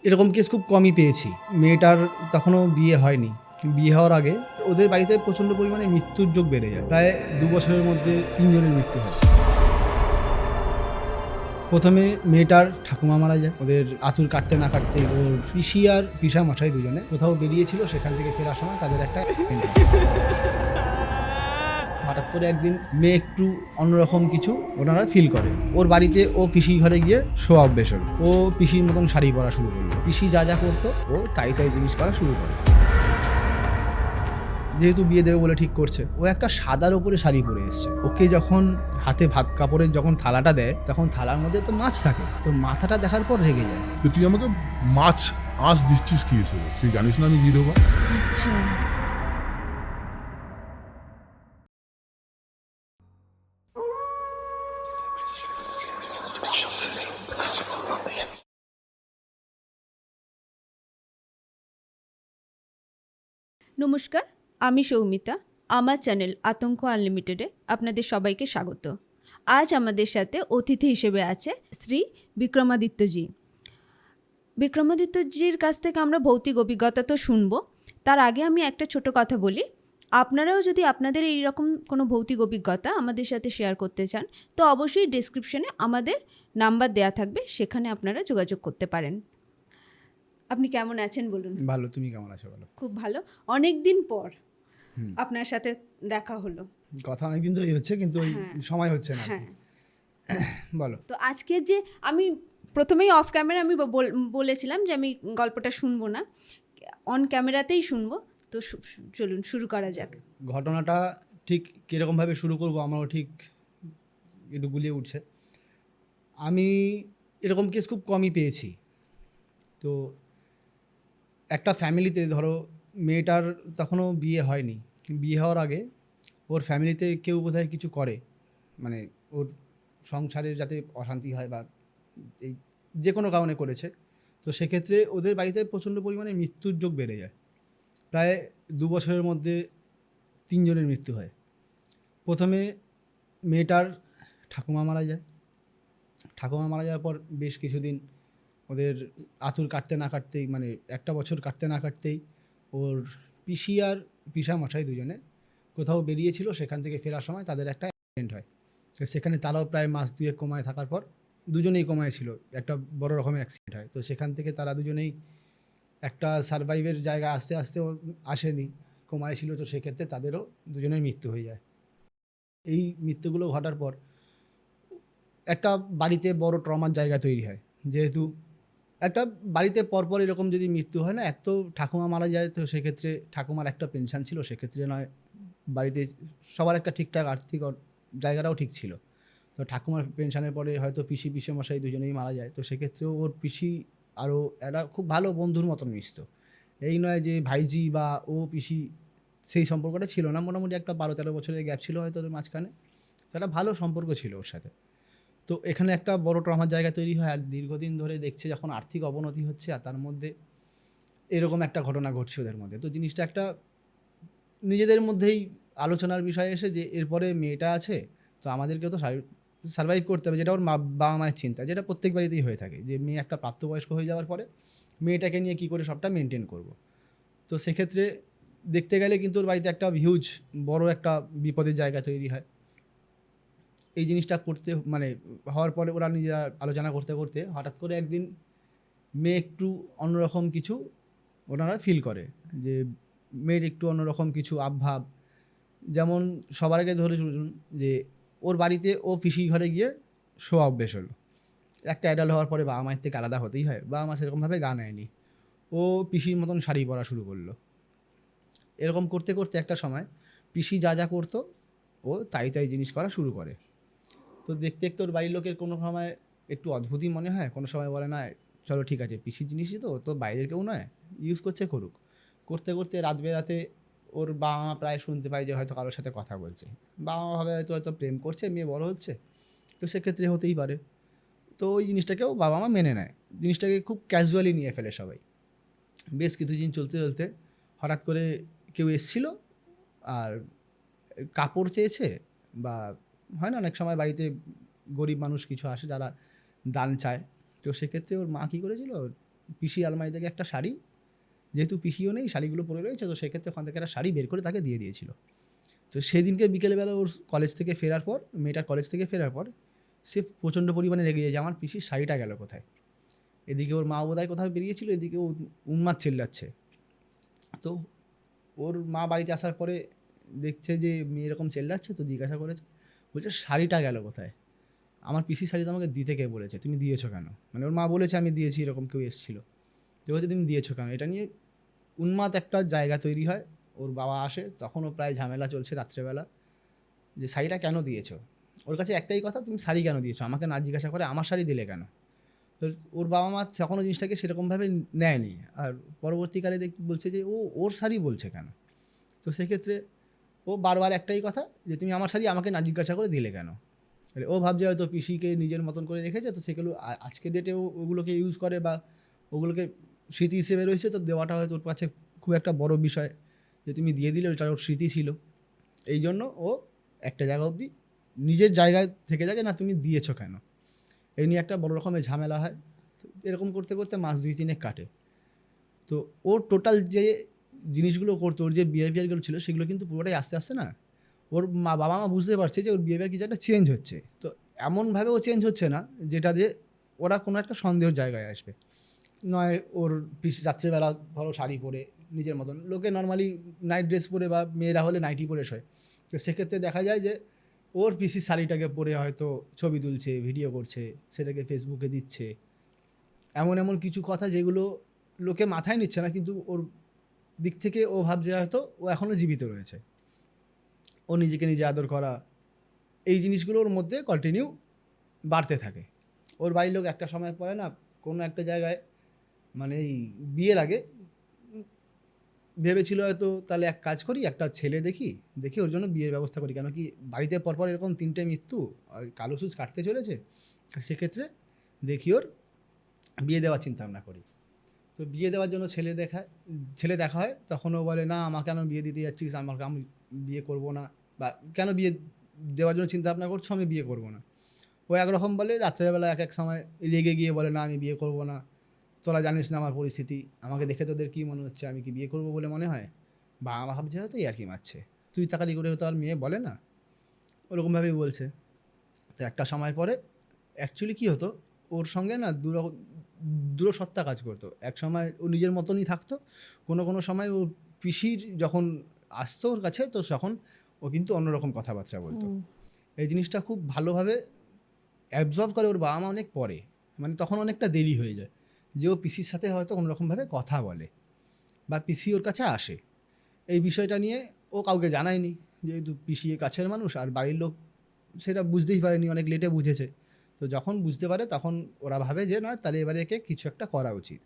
এরকম কেস খুব কমই পেয়েছি। মেয়েটার তখনও বিয়ে হয়নি। বিয়ে হওয়ার আগে ওদের বাড়িতে প্রচণ্ড পরিমাণে মৃত্যুর যোগ বেড়ে যায়। প্রায় ২ বছরের মধ্যে ৩ জনের মৃত্যু হয়। প্রথমে মেয়েটার ঠাকুমা মারা যায়। ওদের আঁতুড় কাটতে না কাটতেই ওর পিসি আর পিসামশাই দুজনে কোথাও বেরিয়েছিল, সেখান থেকে ফেরার সময় তাদের একটা অ্যাক্সিডেন্ট হয়। হঠাৎ করে একদিন মেয়ে একটু অন্যরকম কিছু ওনারা ফিল করে। ওর বাড়িতে ও পিসির ঘরে গিয়ে শো অভ্যেস হলো। ও পিসির মতন শাড়ি পরা শুরু করলো। পিসি যা যা করতো ও তাই তাই জিনিস করা শুরু করে। যেহেতু বিয়ে দেবে বলে ঠিক করছে, ও একটা সাদার ওপরে শাড়ি পরে এসছে। ওকে যখন হাতে ভাত কাপড়ের যখন থালাটা দেয়, তখন থালার মধ্যে তো মাছ থাকে, তো মাথাটা দেখার পর রেগে যায়। তো তুই আমাকে মাছ আঁশ দিচ্ছিস কি হিসেবে? তুই জানিস না আমি দিয়ে দেবো? আচ্ছা, নমস্কার, আমি সৌমিতা। আমার চ্যানেল আতঙ্ক আনলিমিটেডে আপনাদের সবাইকে স্বাগত। আজ আমাদের সাথে অতিথি হিসেবে আছে শ্রী বিক্রমাদিত্যজি। বিক্রমাদিত্যজির কাছ থেকে আমরা ভৌতিক অভিজ্ঞতা তো শুনবো, তার আগে আমি একটা ছোট কথা বলি। আপনারাও যদি আপনাদের এই রকম কোনো ভৌতিক অভিজ্ঞতা আমাদের সাথে শেয়ার করতে চান, তো অবশ্যই ডেসক্রিপশনে আমাদের নাম্বার দেয়া থাকবে, সেখানে আপনারা যোগাযোগ করতে পারেন। আপনি কেমন আছেন বলুন? ভালো, তুমি কেমন আছো বলো? খুব ভালো। অনেক দিন পর আপনার সাথে দেখা হলো। কথা অনেকদিন ধরেই হচ্ছে, কিন্তু ওই হ্যাঁ। সময় হচ্ছে না আর হ্যাঁ, কি। বলো। তো আজকে যে আমি প্রথমেই অফ ক্যামেরা আমি বলেছিলাম যে আমি গল্পটা শুনবো না, অন ক্যামেরাতেই শুনবো। তো চলুন শুরু করা যাক। ঘটনাটা ঠিক কীরকমভাবে শুরু করবো আমারও ঠিক একটু গুলিয়ে উঠছে। আমি এরকম কেস খুব কমই পেয়েছি। তো একটা ফ্যামিলিতে ধরো মেয়েটার তখনও বিয়ে হয়নি। বিয়ে হওয়ার আগে ওর ফ্যামিলিতে কেউ বোধহয় কিছু করে, মানে ওর সংসারের যাতে অশান্তি হয় বা এই যে কোনো কারণে করেছে। তো সেক্ষেত্রে ওদের বাড়িতে প্রচণ্ড পরিমাণে মৃত্যুর যোগ বেড়ে যায়। প্রায় ২ বছরের মধ্যে ৩ জনের মৃত্যু হয়। প্রথমে মেয়েটার ঠাকুমা মারা যায়। ঠাকুমা মারা যাওয়ার পর বেশ কিছুদিন ওদের আঁতুড় কাটতে না কাটতেই, মানে ১টা বছর কাটতে না কাটতেই ওর পিসি আর পিসামশাই দুজনে কোথাও বেরিয়েছিল, সেখান থেকে ফেরার সময় তাদের একটা অ্যাক্সিডেন্ট হয়। তো সেখানে তারাও প্রায় মাস ২ কোমায় থাকার পর, দুজনেই কোমায় ছিল, একটা বড় রকমের অ্যাক্সিডেন্ট হয়। তো সেখান থেকে তারা দুজনেই একটা সারভাইভের জায়গায় আস্তে আস্তে আসেনি, কোমায় ছিল। তো সেক্ষেত্রে তাদেরও দুজনের মৃত্যু হয়ে যায়। এই মৃত্যুগুলো ঘটার পর একটা বাড়িতে বড় ট্রমার জায়গা তৈরি হয়। যেহেতু একটা বাড়িতে পরপর এরকম যদি মৃত্যু হয় না, এক তো ঠাকুমা মারা যায়, তো সেক্ষেত্রে ঠাকুমার একটা পেনশন ছিল, সেক্ষেত্রে নয় বাড়িতে সবার একটা ঠিকঠাক আর্থিক জায়গাটাও ঠিক ছিল। তো ঠাকুমার পেনশনের পরে হয়তো পিসি পিসেমশাই দুজনেই মারা যায়। তো সেক্ষেত্রেও ওর পিসি আরও একটা খুব ভালো বন্ধুর মতন মিশতো। এই নয় যে ভাইজি বা ও পিসি, সেই সম্পর্কটা ছিল না। মোটামুটি একটা ১২-১৩ বছরের গ্যাপ ছিল হয়তো ওদের মাঝখানে। তো একটা ভালো সম্পর্ক ছিল ওর সাথে। তো এখানে একটা বড় ট্রমার জায়গা তৈরি হয়। আর দীর্ঘদিন ধরে দেখছে যখন আর্থিক অবনতি হচ্ছে, আর তার মধ্যে এরকম একটা ঘটনা ঘটছে ওদের মধ্যে, তো জিনিসটা একটা নিজেদের মধ্যেই আলোচনার বিষয় এসে যে এরপরে মেয়েটা আছে, তো আমাদেরকেও তো সার্ভাইভ করতে হবে, যেটা ওর বাবা মায়ের চিন্তা, যেটা প্রত্যেক বাড়িতেই হয়ে থাকে, যে মেয়ে একটা প্রাপ্তবয়স্ক হয়ে যাওয়ার পরে মেয়েটাকে নিয়ে কী করে সবটা মেনটেন করব। তো সেক্ষেত্রে দেখতে গেলে কিন্তু ওর বাড়িতে একটা হিউজ বড় একটা বিপদের জায়গা তৈরি হয়। এই জিনিসটা করতে মানে হওয়ার পরে ওরা নিজেরা আলোচনা করতে করতে হঠাৎ করে একদিন মেয়ে একটু অন্যরকম কিছু ওনারা ফিল করে, যে মেয়ের একটু অন্যরকম কিছু আবভাব। যেমন সবার আগে ধরে শুনুন যে ওর বাড়িতে ও পিসির ঘরে গিয়ে শো অভ্যেস হলো। একটা অ্যাডাল্ট হওয়ার পরে বাবা মায়ের থেকে আলাদা হতেই হয়, বাবা মা সেরকমভাবে গা নেয়নি। ও পিসির মতন শাড়ি পরা শুরু করলো। এরকম করতে করতে একটা সময় পিসি যা যা করতো ও তাই তাই জিনিস করা শুরু করে। তো দেখতে দেখতে ওর বাড়ির লোকের কোনো সময় একটু অদ্ভুতই মনে হয়, কোনো সময় বলে না চলো ঠিক আছে, পিসির জিনিসই তো, তো বাইরের কেউ নয়, ইউজ করছে করুক। করতে করতে রাত বেরাতে ওর বাবা মা প্রায় শুনতে পায় যে হয়তো কারোর সাথে কথা বলছে। বাবা মা ভাবে হয়তো হয়তো প্রেম করছে, মেয়ে বড় হচ্ছে, তো সেক্ষেত্রে হতেই পারে। তো ওই জিনিসটাকেও বাবা মা মেনে নেয়, জিনিসটাকে খুব ক্যাজুয়ালি নিয়ে ফেলে সবাই। বেশ কিছুদিন চলতে চলতে হঠাৎ করে কেউ এসছিল আর কাপড় চেয়েছে, বা হয় না অনেক সময় বাড়িতে গরিব মানুষ কিছু আসে যারা দান চায়। তো সেক্ষেত্রে ওর মা কী করেছিল, পিসি আলমারি থেকে একটা শাড়ি, যেহেতু পিসিও নেই, শাড়িগুলো পরে রয়েছে, তো সেক্ষেত্রে ওখান থেকে একটা শাড়ি বের করে তাকে দিয়ে দিয়েছিল। তো সেদিনকে বিকেলবেলা ওর কলেজ থেকে ফেরার পর, মেয়েটার কলেজ থেকে ফেরার পর সে প্রচণ্ড পরিমাণে রেগে যায় যে আমার পিসির শাড়িটা গেল কোথায়। এদিকে ওর মা বোধহয় কোথাও বেরিয়েছিল, এদিকে ও উন্মাদ চিল্লাচ্ছে। তো ওর মা বাড়িতে আসার পরে দেখছে যে মেয়ে এরকম চেল্লাচ্ছে, তো জিজ্ঞাসা করেছে, বলছে শাড়িটা গেল কোথায়, আমার পিসির শাড়ি তো আমাকে দিতে কে বলেছে, তুমি দিয়েছো কেন? মানে ওর মা বলেছে আমি দিয়েছি, এরকম কেউ এসেছিলো, তো বলছে তুমি দিয়েছো কেন? এটা নিয়ে উন্মাদ একটা জায়গা তৈরি হয়। ওর বাবা আসে, তখনও প্রায় ঝামেলা চলছে রাত্রেবেলা, যে শাড়িটা কেন দিয়েছো। ওর কাছে একটাই কথা, তুমি শাড়ি কেন দিয়েছো, আমাকে না জিজ্ঞাসা করে আমার শাড়ি দিলে কেন? তো ওর বাবা মা তখনও জিনিসটাকে সেরকমভাবে নেয়নি, আর পরবর্তীকালে বলছে যে ওর শাড়ি বলছে কেন। তো সেক্ষেত্রে ও বারবার একটাই কথা, যে তুমি আমার শাড়ি আমাকে না জিজ্ঞাসা করে দিলে কেন। ও ভাবছে হয়তো পিসিকে নিজের মতন করে রেখেছে, তো সেগুলো আজকের ডেটে ওগুলোকে ইউজ করে বা ওগুলোকে স্মৃতি হিসেবে রয়েছে, তো দেওয়াটা হয়তো ওর কাছে খুব একটা বড় বিষয়, যে তুমি দিয়ে দিলে ওটা ওর স্মৃতি ছিল। এই জন্য ও একটা জায়গা অবধি নিজের জায়গায় থেকে যাকে, না তুমি দিয়েছো কেন, এই নিয়ে একটা বড় রকমের ঝামেলা হয়। তো এরকম করতে করতে মাস 2-3 কাটে। তো ওর টোটাল যে জিনিসগুলো করতো, ওর যে বিহেভিয়ারগুলো ছিল, সেগুলো কিন্তু পুরোটাই আস্তে আস্তে না, ওর বাবা মা বুঝতে পারছে যে ওর বিহেভিয়ার কিছু একটা চেঞ্জ হচ্ছে। তো এমনভাবে ও চেঞ্জ হচ্ছে না যেটা দিয়ে ওরা কোনো একটা সন্দেহের জায়গায় আসবে। নয় ওর রাত্রেবেলা ধরো শাড়ি পরে নিজের মতন, লোকে নর্মালি নাইট ড্রেস পরে বা মেয়েরা হলে নাইটি পরে শোয়, তো সেক্ষেত্রে দেখা যায় যে ওর পিসির শাড়িটাকে পরে হয়তো ছবি তুলছে, ভিডিও করছে, সেটাকে ফেসবুকে দিচ্ছে। এমন এমন কিছু কথা যেগুলো লোকে মাথায় নিচ্ছে না, কিন্তু ওর দিক থেকে ও ভাবছে হয়তো ও এখনও জীবিত রয়েছে। ও নিজেকে নিজে আদর করা, এই জিনিসগুলো ওর মধ্যে কন্টিনিউ বাড়তে থাকে। ওর বাড়ির লোক একটা সময় পরে না, কোনো একটা জায়গায় মানে এই বিয়ের আগে ভেবেছিল হয়তো তাহলে এক কাজ করি, একটা ছেলে দেখি ওর জন্য বিয়ের ব্যবস্থা করি, কেন কি বাড়িতে পরপর এরকম 3টে মৃত্যু আর কালো সুচ কাটতে চলেছে, সেক্ষেত্রে দেখি ওর বিয়ে দেওয়ার চিন্তা ভাবনা করি। তো বিয়ে দেওয়ার জন্য ছেলে দেখা হয়, তখন ও বলে না আমাকে কেন বিয়ে দিতে যাচ্ছিস, আমি বিয়ে করব না, বা কেন বিয়ে দেওয়ার জন্য চিন্তা ভাবনা করছো, আমি বিয়ে করব না। ও একরকম বলে, রাত্রেবেলা এক সময় রেগে গিয়ে বলে না আমি বিয়ে করব না, তোরা জানিস না আমার পরিস্থিতি, আমাকে দেখে তোদের কী মনে হচ্ছে, আমি কি বিয়ে করব বলে মনে হয়? বা আমার ভাবছে হয়তো আর কি মারছে, তুই তাকালি করে তো আর মেয়ে বলে না, ওরকমভাবেই বলছে। তো একটা সময় পরে অ্যাকচুয়ালি কী হতো, ওর সঙ্গে না দূরসত্ত্বা কাজ করতো। এক সময় ও নিজের মতনই থাকতো, কোনো সময় ও পিসির যখন আসতো ওর কাছে, তো তখন ও কিন্তু অন্যরকম কথাবার্তা বলতো। এই জিনিসটা খুব ভালোভাবে অ্যাবজর্ব করে ওর বাবা মা অনেক পরে, মানে তখন অনেকটা দেরি হয়ে যায় যে ও পিসির সাথে হয়তো কোনোরকমভাবে কথা বলে বা পিসি ওর কাছে আসে। এই বিষয়টা নিয়ে ও কাউকে জানায়নি, যেহেতু পিসি কাছের মানুষ, আর বাড়ির লোক সেটা বুঝতেই পারেনি, অনেক লেটে বুঝেছে। তো যখন বুঝতে পারে তখন ওরা ভাবে যে না তাহলে এবারে একে কিছু একটা করা উচিত।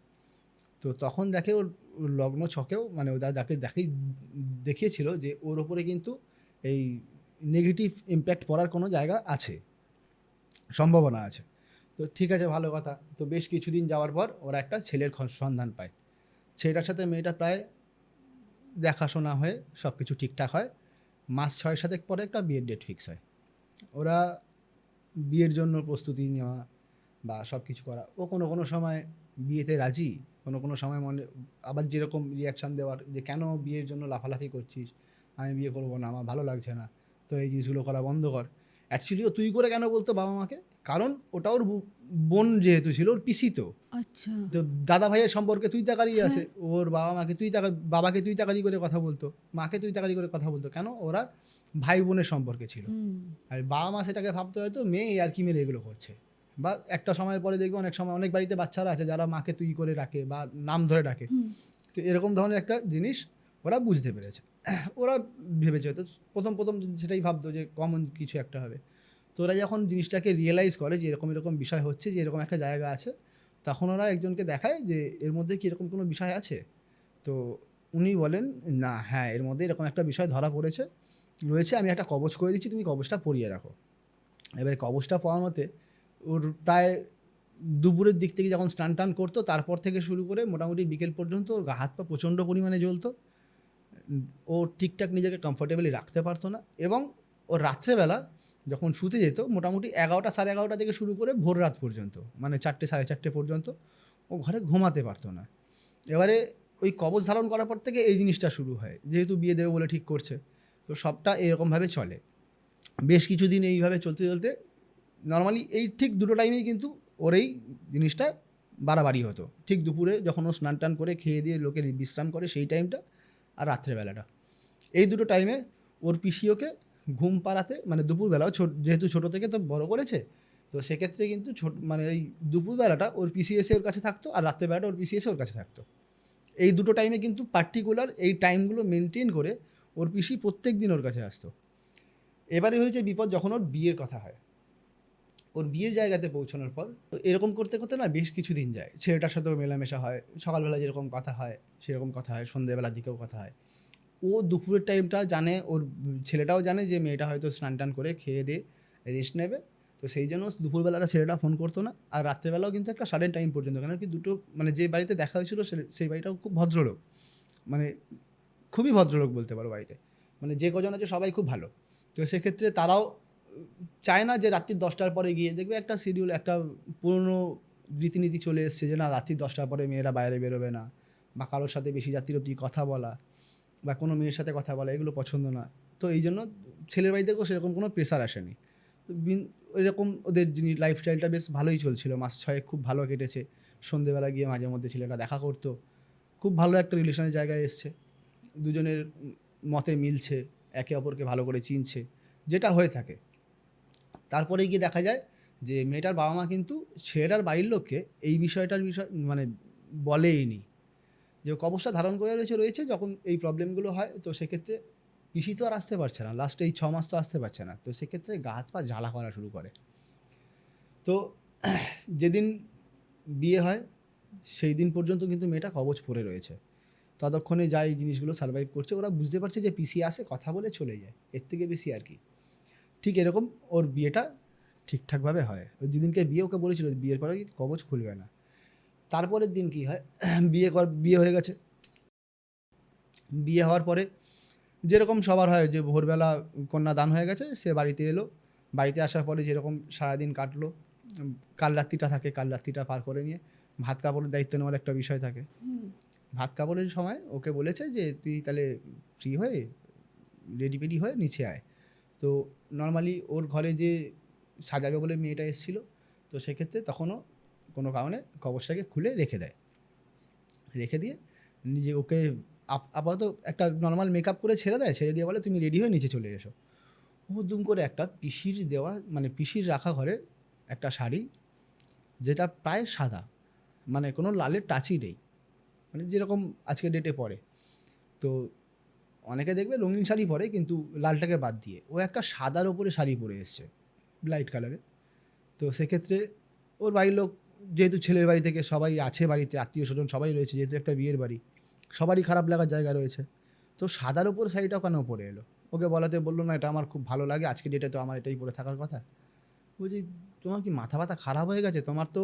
তো তখন দেখে ওর লগ্ন ছকেও, মানে ওরা যাকে দেখিয়েছিল যে ওর ওপরে কিন্তু এই নেগেটিভ ইম্প্যাক্ট পড়ার কোনো জায়গা আছে, সম্ভাবনা আছে। তো ঠিক আছে, ভালো কথা। তো বেশ কিছুদিন যাওয়ার পর ওরা একটা ছেলের সন্ধান পায়। ছেলেটার সাথে মেয়েটা প্রায় দেখাশোনা হয়ে সব কিছু ঠিকঠাক হয়। মাস 6-7 পরে একটা বিয়ের ডেট ফিক্স হয়। ওরা বিয়ের জন্য প্রস্তুতি নেওয়া বা সব কিছু করা, ও কোনো সময় বিয়েতে রাজি, কোনো সময় মনে আবার যেরকম রিয়াকশান দেওয়ার, যে কেন বিয়ের জন্য লাফালাফি করছিস, আমি বিয়ে করবো না, আমার ভালো লাগছে না, তো এই জিনিসগুলো করা বন্ধ কর। অ্যাকচুয়ালিও তুই করে কেন বলতো বাবা মাকে, কারণ ওটা ওর বোন যেহেতু ছিল, ওর পিসি তো, আচ্ছা। তো দাদা ভাইয়ের সম্পর্কে তুই তাকারি আছে, ওর বাবা মাকে বাবাকে তুই তাকারি করে কথা বলতো, মাকে তুই তাকারি করে কথা বলতো, কেন ওরা ভাই বোনের সম্পর্কে ছিল। আর বাবা মা সেটাকে ভাবতে হয়তো মেয়ে আর কি মেরে এগুলো করছে। বা একটা সময়ের পরে দেখবে অনেক সময় অনেক বাড়িতে বাচ্চারা আছে যারা মাকে তুই করে ডাকে বা নাম ধরে ডাকে, তো এরকম ধরনের একটা জিনিস ওরা বুঝতে পেরেছে। ওরা ভেবেছে হয়তো প্রথম সেটাই ভাবতো যে কমন কিছু একটা হবে। তো ওরা যখন জিনিসটাকে রিয়েলাইজ করে যে এরকম বিষয় হচ্ছে, যে এরকম একটা জায়গা আছে, তখন ওরা একজনকে দেখায় যে এর মধ্যে কি এরকম কোনো বিষয় আছে। তো উনি বলেন না, হ্যাঁ এর মধ্যে এরকম একটা বিষয় ধরা রয়েছে, আমি একটা কবচ করে দিচ্ছি, তুমি কবচটা পরিয়ে রাখো। এবার কবচটা পরানোতে ওর প্রায় দুপুরের দিক থেকে যখন স্নান টান করতো, তারপর থেকে শুরু করে মোটামুটি বিকেল পর্যন্ত ওর হাত পা প্রচণ্ড পরিমাণে জ্বলতো। ও ঠিকঠাক নিজেকে কমফোর্টেবলি রাখতে পারতো না, এবং ও রাত্রেবেলা যখন শুতে যেত মোটামুটি 11টা 11:30 থেকে শুরু করে ভোর রাত পর্যন্ত, মানে 4টে 4:30 পর্যন্ত ও ঘরে ঘুমাতে পারতো না। এবারে ওই কবচ ধারণ করার পর থেকে এই জিনিসটা শুরু হয়, যেহেতু বিয়ে দেবে বলে ঠিক করছে, তো সবটা এরকমভাবে চলে। বেশ কিছুদিন এইভাবে চলতে চলতে নর্মালি এই ঠিক দুটো টাইমেই কিন্তু ওর এই জিনিসটা বাড়াবাড়ি হতো। ঠিক দুপুরে যখন ও স্নান টান করে খেয়ে দিয়ে লোকে বিশ্রাম করে সেই টাইমটা, আর রাত্রেবেলাটা, এই দুটো টাইমে ওর পিসি ওকে ঘুম পাড়াতে, মানে দুপুরবেলাও যেহেতু ছোটো থেকে তো বড় করেছে, তো সেক্ষেত্রে কিন্তু মানে এই দুপুরবেলাটা ওর পিসি এসে ওর কাছে থাকতো, আর রাত্রেবেলাটা ওর পিসি এসে ওর কাছে থাকতো। এই দুটো টাইমে কিন্তু পার্টিকুলার এই টাইমগুলো মেনটেন করে ওর পিসি প্রত্যেক দিন ওর কাছে আসতো। এবারে হয়েছে বিপদ যখন ওর বিয়ের কথা হয়। ওর বিয়ের জায়গাতে পৌঁছানোর পর তো এরকম করতে করতে না বেশ কিছু দিন যায়, ছেলেটার সাথেও মেলামেশা হয়, সকালবেলা যেরকম কথা হয় সেরকম কথা হয়, সন্ধ্যেবেলার দিকেও কথা হয়। ও দুপুরের টাইমটা জানে, ওর ছেলেটাও জানে যে মেয়েটা হয়তো স্নান টান করে খেয়ে দিয়ে রেস্ট নেবে, তো সেই জন্য দুপুরবেলাটা ছেলেটা ফোন করতো না। আর রাত্রেবেলাও কিন্তু একটা সাডেন টাইম পর্যন্ত, কেন কি দুটো মানে যে বাড়িতে দেখা হয়েছিল সেই বাড়িটাও খুব ভদ্রলোক, মানে খুবই ভদ্রলোক বলতে পারো বাড়িতে, মানে যে কজন আছে সবাই খুব ভালো। তো সেক্ষেত্রে তারাও চায় না যে রাত্রি 10টার পরে গিয়ে, দেখবে একটা শিডিউল, একটা পুরনো রীতিনীতি চলে এসছে যে না রাত্রি 10টার পরে মেয়েরা বাইরে বেরোবে না, বা কারোর সাথে বেশি রাত্রির অবধি কথা বলা বা কোনো মেয়ের সাথে কথা বলা এগুলো পছন্দ না। তো এই জন্য ছেলের বাড়ি থেকেও সেরকম কোনো প্রেশার আসেনি। তো এরকম ওদের লাইফস্টাইলটা বেশ ভালোই চলছিল, মাস 6 খুব ভালো কেটেছে। সন্ধেবেলা গিয়ে মাঝে মধ্যে ছেলেটা দেখা করতো, খুব ভালো একটা রিলেশনের জায়গায় এসছে, দুজনের মতে মিলছে, একে অপরকে ভালো করে চিনছে, যেটা হয়ে থাকে। তারপরে গিয়ে দেখা যায় যে মেয়েটার বাবা মা কিন্তু ছেলেটার বাড়ির লোককে এই বিষয় মানে বলেইনি, যে কবচটা ধারণ করে রয়েছে যখন এই প্রবলেমগুলো হয়। তো সেক্ষেত্রে পিসি তো আর আসতে পারছে না, লাস্টে এই 6 মাস তো আসতে পারছে না, তো সেক্ষেত্রে গা হাত পা জ্বালা করা শুরু করে। তো যেদিন বিয়ে হয় সেই দিন পর্যন্ত কিন্তু মেয়েটা কবচ পরে রয়েছে। ততক্ষণে যা এই জিনিসগুলো সার্ভাইভ করছে, ওরা বুঝতে পারছে যে পিসি আসে কথা বলে চলে যায়, এর থেকে বেশি আর কি। ঠিক এরকম ওর বিয়েটা ঠিকঠাকভাবে হয়। ওই যেদিনকে বিয়ে ওকে বলেছিল বিয়ের পরে কবচ খুলবে না। তারপরের দিন কি হয়, বিয়ে হয়ে গেছে। বিয়ে হওয়ার পরে যেরকম সবার হয় যে ভোরবেলা কন্যা দান হয়ে গেছে, সে বাড়িতে এলো। বাড়িতে আসার পরে যেরকম সারাদিন কাটলো, কাল রাত্রিটা থাকে, কাল রাত্রিটা পার করে নিয়ে ভাত কাপড়ের দায়িত্ব নেওয়ার একটা বিষয় থাকে। ভাত কাপড়ের সময় ওকে বলেছে যে তুই তাহলে ফ্রি হয়ে রেডি পেডি হয়ে নিচে আয়। তো নর্মালি ওর ঘরে যে সাজাবে বলে মেয়েটা এসেছিলো, তো সেক্ষেত্রে তখনও কোনো কারণে কবচটাকে খুলে রেখে দেয়, রেখে দিয়ে নিজে ওকে আপাতত একটা নর্মাল মেকআপ করে ছেড়ে দেয়, ছেড়ে দিয়ে বলে তুমি রেডি হয়ে নিচে চলে এসো। ও দুম করে একটা পিসির দেওয়া, মানে পিসির রাখা ঘরে একটা শাড়ি, যেটা প্রায় সাদা, মানে কোনো লালের টাচই নেই, মানে যেরকম আজকের ডেটে পরে। তো অনেকে দেখবে রঙিন শাড়ি পরে, কিন্তু লালটাকে বাদ দিয়ে ও একটা সাদার ওপরে শাড়ি পরে এসছে, লাইট কালারে। তো সেক্ষেত্রে ওর বাড়ির লোক, যেহেতু ছেলের বাড়ি থেকে সবাই আছে বাড়িতে, আত্মীয় স্বজন সবাই রয়েছে, যেহেতু একটা বিয়ের বাড়ি, সবারই খারাপ লাগার জায়গা রয়েছে। তো সাদার ওপর শাড়িটাও কেন পরে এলো? ওকে বলাতে বললো না এটা আমার খুব ভালো লাগে, আজকে ডেটে তো আমার এটাই পরে থাকার কথা। বলছি তোমার কি মাথা ব্যথা খারাপ হয়ে গেছে? তোমার তো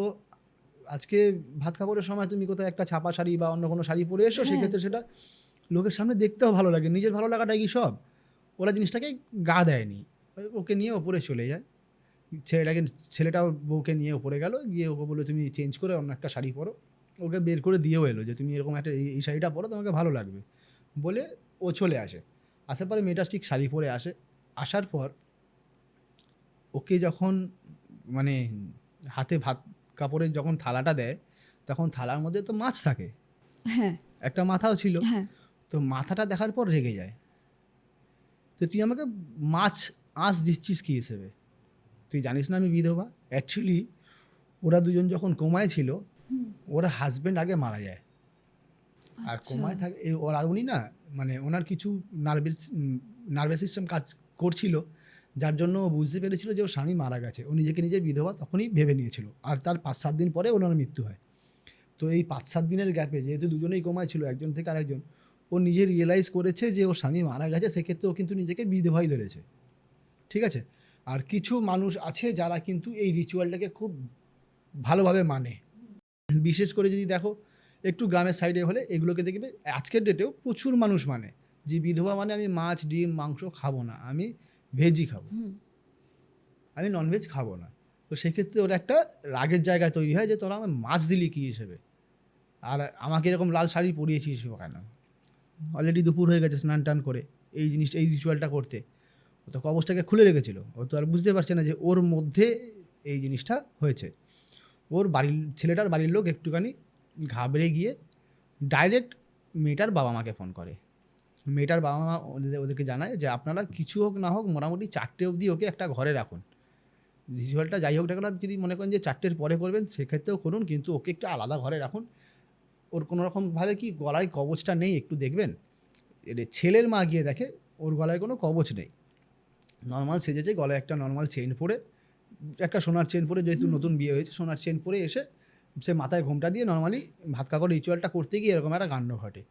আজকে ভাত কাপড়ের সময় তুমি কোথাও একটা ছাপা শাড়ি বা অন্য কোনো শাড়ি পরে এসো, সেক্ষেত্রে সেটা লোকের সামনে দেখতেও ভালো লাগে, নিজের ভালো লাগাটাই কি সব? ওরা জিনিসটাকে গা দেয়নি, ওকে নিয়ে ওপরে চলে যায়। ছেলেটাও বউকে নিয়ে ওপরে গেল, গিয়ে ওকে বললো তুমি চেঞ্জ করে অন্য একটা শাড়ি পরো। ওকে বের করে দিয়েও এলো যে তুমি এরকম একটা এই শাড়িটা পরো, তোমাকে ভালো লাগবে বলে ও চলে আসে। আসার পরে মেয়েটা ঠিক শাড়ি পরে আসে। আসার পর ওকে যখন মানে হাতে ভাত কাপড়ের যখন থালাটা দেয়, তখন থালার মধ্যে তো মাছ থাকে, হ্যাঁ একটা মাথাও ছিল। হ্যাঁ তো মাথাটা দেখার পর রেগে যায়, তো তুই আমাকে মাছ আঁশ দিচ্ছিস কী হিসেবে? তুই জানিস না আমি বিধবা? অ্যাকচুয়ালি ওরা দুজন যখন কোমায় ছিল, ওর হাজব্যান্ড আগে মারা যায়, আর কোমায় থাকে ওর, আর উনি না মানে ওনার কিছু নার্ভাস সিস্টেম কাজ করছিল, যার জন্য ও বুঝতে পেরেছিল যে ওর স্বামী মারা গেছে। ও নিজেকে নিজে বিধবা তখনই ভেবে নিয়েছিল, আর তার 5-7 দিন পরে ওনার মৃত্যু হয়। তো এই 5-7 দিনের গ্যাপে যেহেতু দুজনেই কোমায় ছিল, একজন থেকে আরেকজন, ও নিজে রিয়েলাইজ করেছে যে ওর স্বামী মারা গেছে, সেক্ষেত্রে ও কিন্তু নিজেকে বিধবাই ধরেছে। ঠিক আছে? আর কিছু মানুষ আছে যারা কিন্তু এই রিচুয়ালটাকে খুব ভালোভাবে মানে, বিশেষ করে যদি দেখো একটু গ্রামের সাইডে হলে এগুলোকে দেখবে আজকের ডেটেও প্রচুর মানুষ মানে যে বিধবা মানে আমি মাছ ডিম মাংস খাবো না, আমি ভেজই খাবো, আমি ননভেজ খাবো না। তো সেক্ষেত্রে ওর একটা রাগের জায়গা তৈরি হয় যে তোরা আমার মাছ দিলি কী হিসেবে, আর আমাকে এরকম লাল শাড়ি পরিয়েছিস কেন? অলরেডি দুপুর হয়ে গেছে স্নান টান করে এই জিনিসটা এই রিচুয়ালটা করতে। ও তো কবচটাকে খুলে রেখেছিল, ও তো আর বুঝতে পারছে না যে ওর মধ্যে এই জিনিসটা হয়েছে। ওর বাড়ির ছেলেটার বাড়ির লোক একটুখানি ঘাবড়ে গিয়ে ডাইরেক্ট মেয়েটার বাবা মাকে ফোন করে। মেয়েটার বাবা মা ওদেরকে জানায় যে আপনারা কিছু হোক না হোক মোটামুটি 4টে অবধি ওকে একটা ঘরে রাখুন। রিচুয়ালটা যাই হোক না কেন, যদি মনে করেন যে 4টের পরে করবেন সেক্ষেত্রেও করুন, কিন্তু ওকে একটু আলাদা ঘরে রাখুন। ওর কোনো রকমভাবে কি গলায় কবচটা নেই একটু দেখবেন। ছেলের মা গিয়ে দেখে ওর গলায় কোনো কবচ নেই, নর্মাল সেজেছে, গলায় একটা নর্মাল চেন পরে, একটা সোনার চেন পরে, যেহেতু নতুন বিয়ে হয়েছে সোনার চেন পরে এসে সে মাথায় ঘোমটা দিয়ে নর্মালি ভাত কাপড় রিচুয়ালটা করতে গিয়ে এরকম একটা কাণ্ড ঘটে।